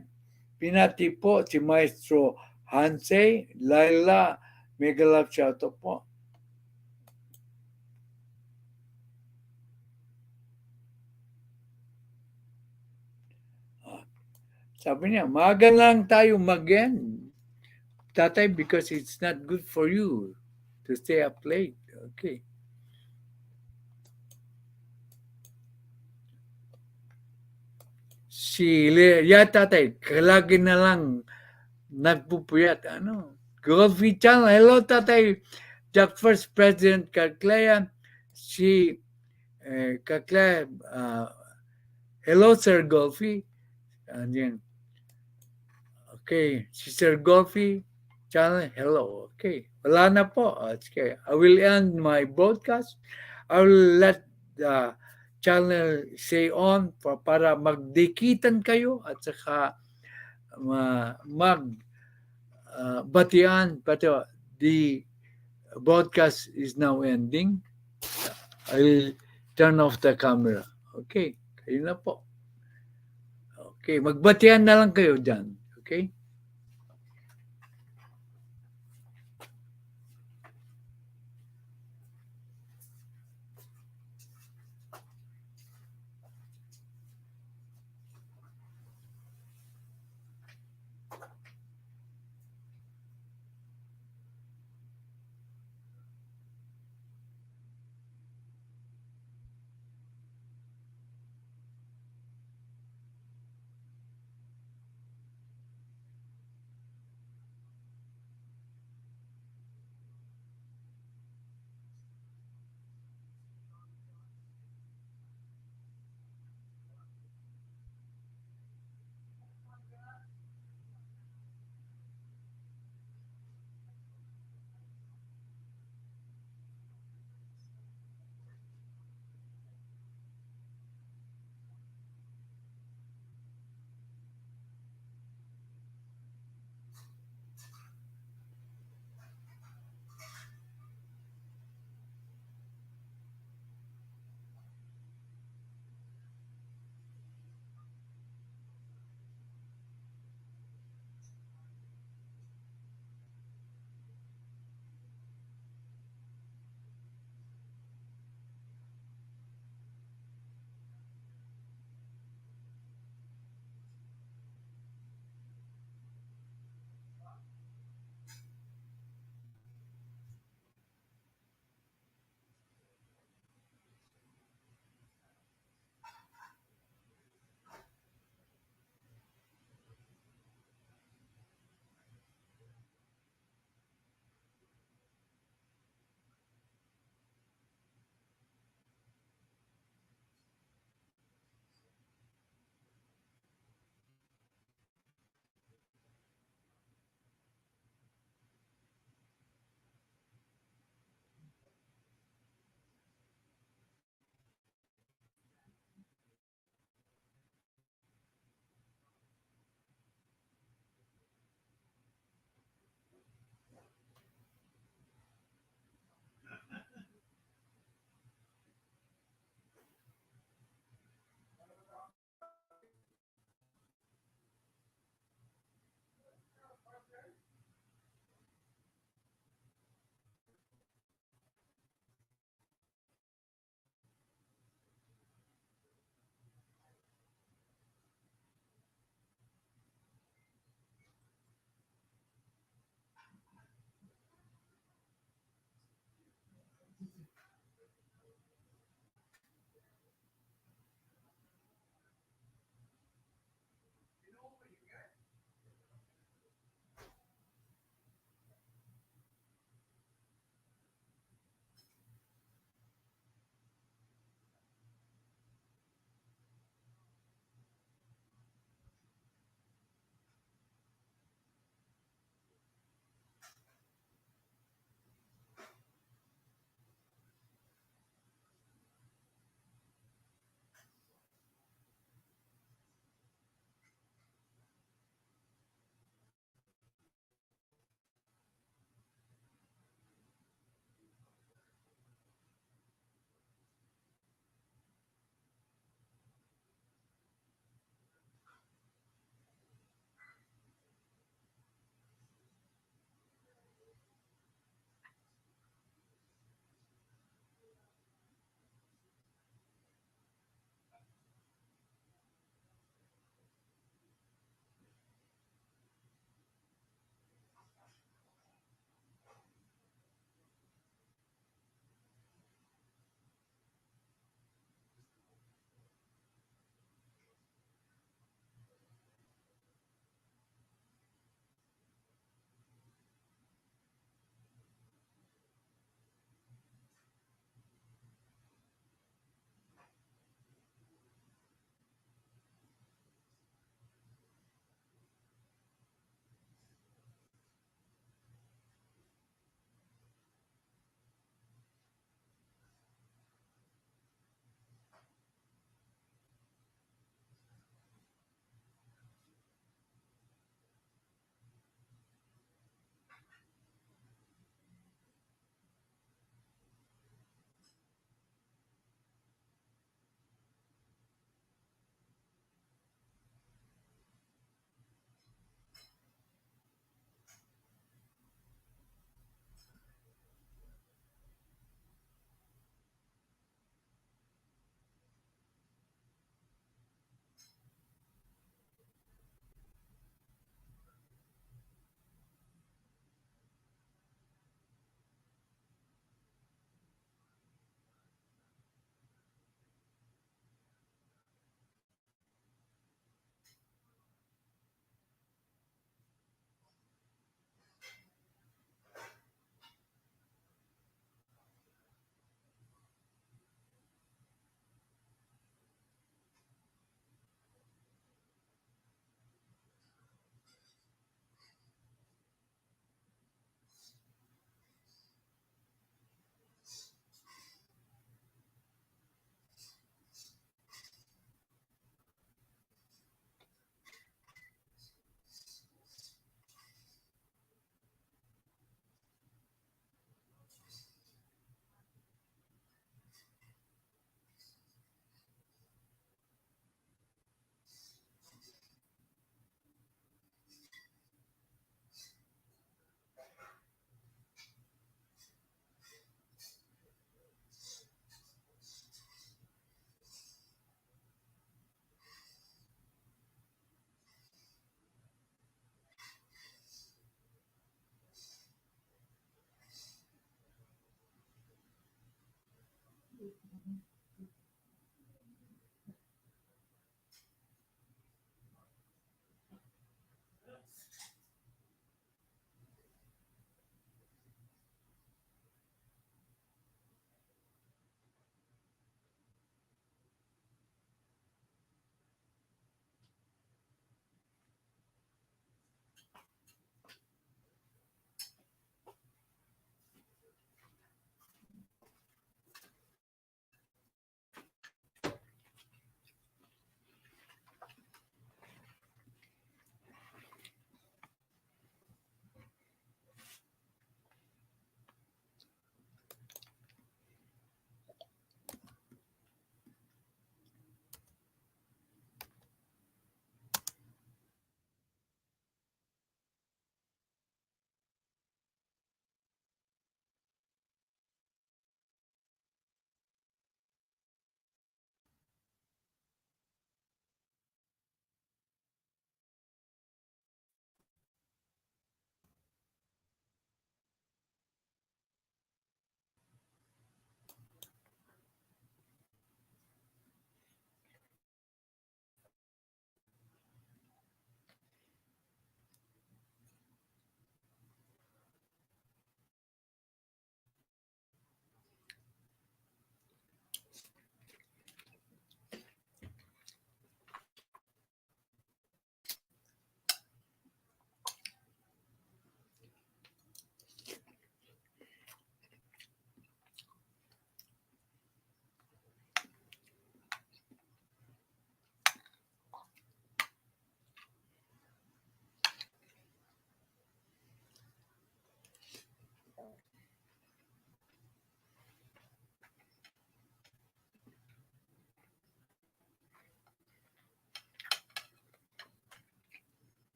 S1: binati po si Maestro Hansei, Laila, mega love shoutout po. Sabi niya, maaga lang tayo mag-end. Tatay, because it's not good for you to stay up late. Okay. Tatay, kalagi na lang nagpupuyat. Golfy Channel. Hello, Tatay Jackferdz, President Calclea. Si Calclea. Hello, Sir Golfy. Yan. Okay. Si Sir Golfy Channel. Hello. Okay. Wala na po. Okay. I will end my broadcast. I will let the channel stay on para magdikitan kayo at saka batian. But the broadcast is now ending. I'll turn off the camera. Okay. Kayo na po. Okay. Magbatian na lang kayo dyan. Okay.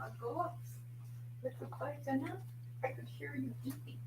S3: Nagulot. Nagkutay ka na. I could hear you eating.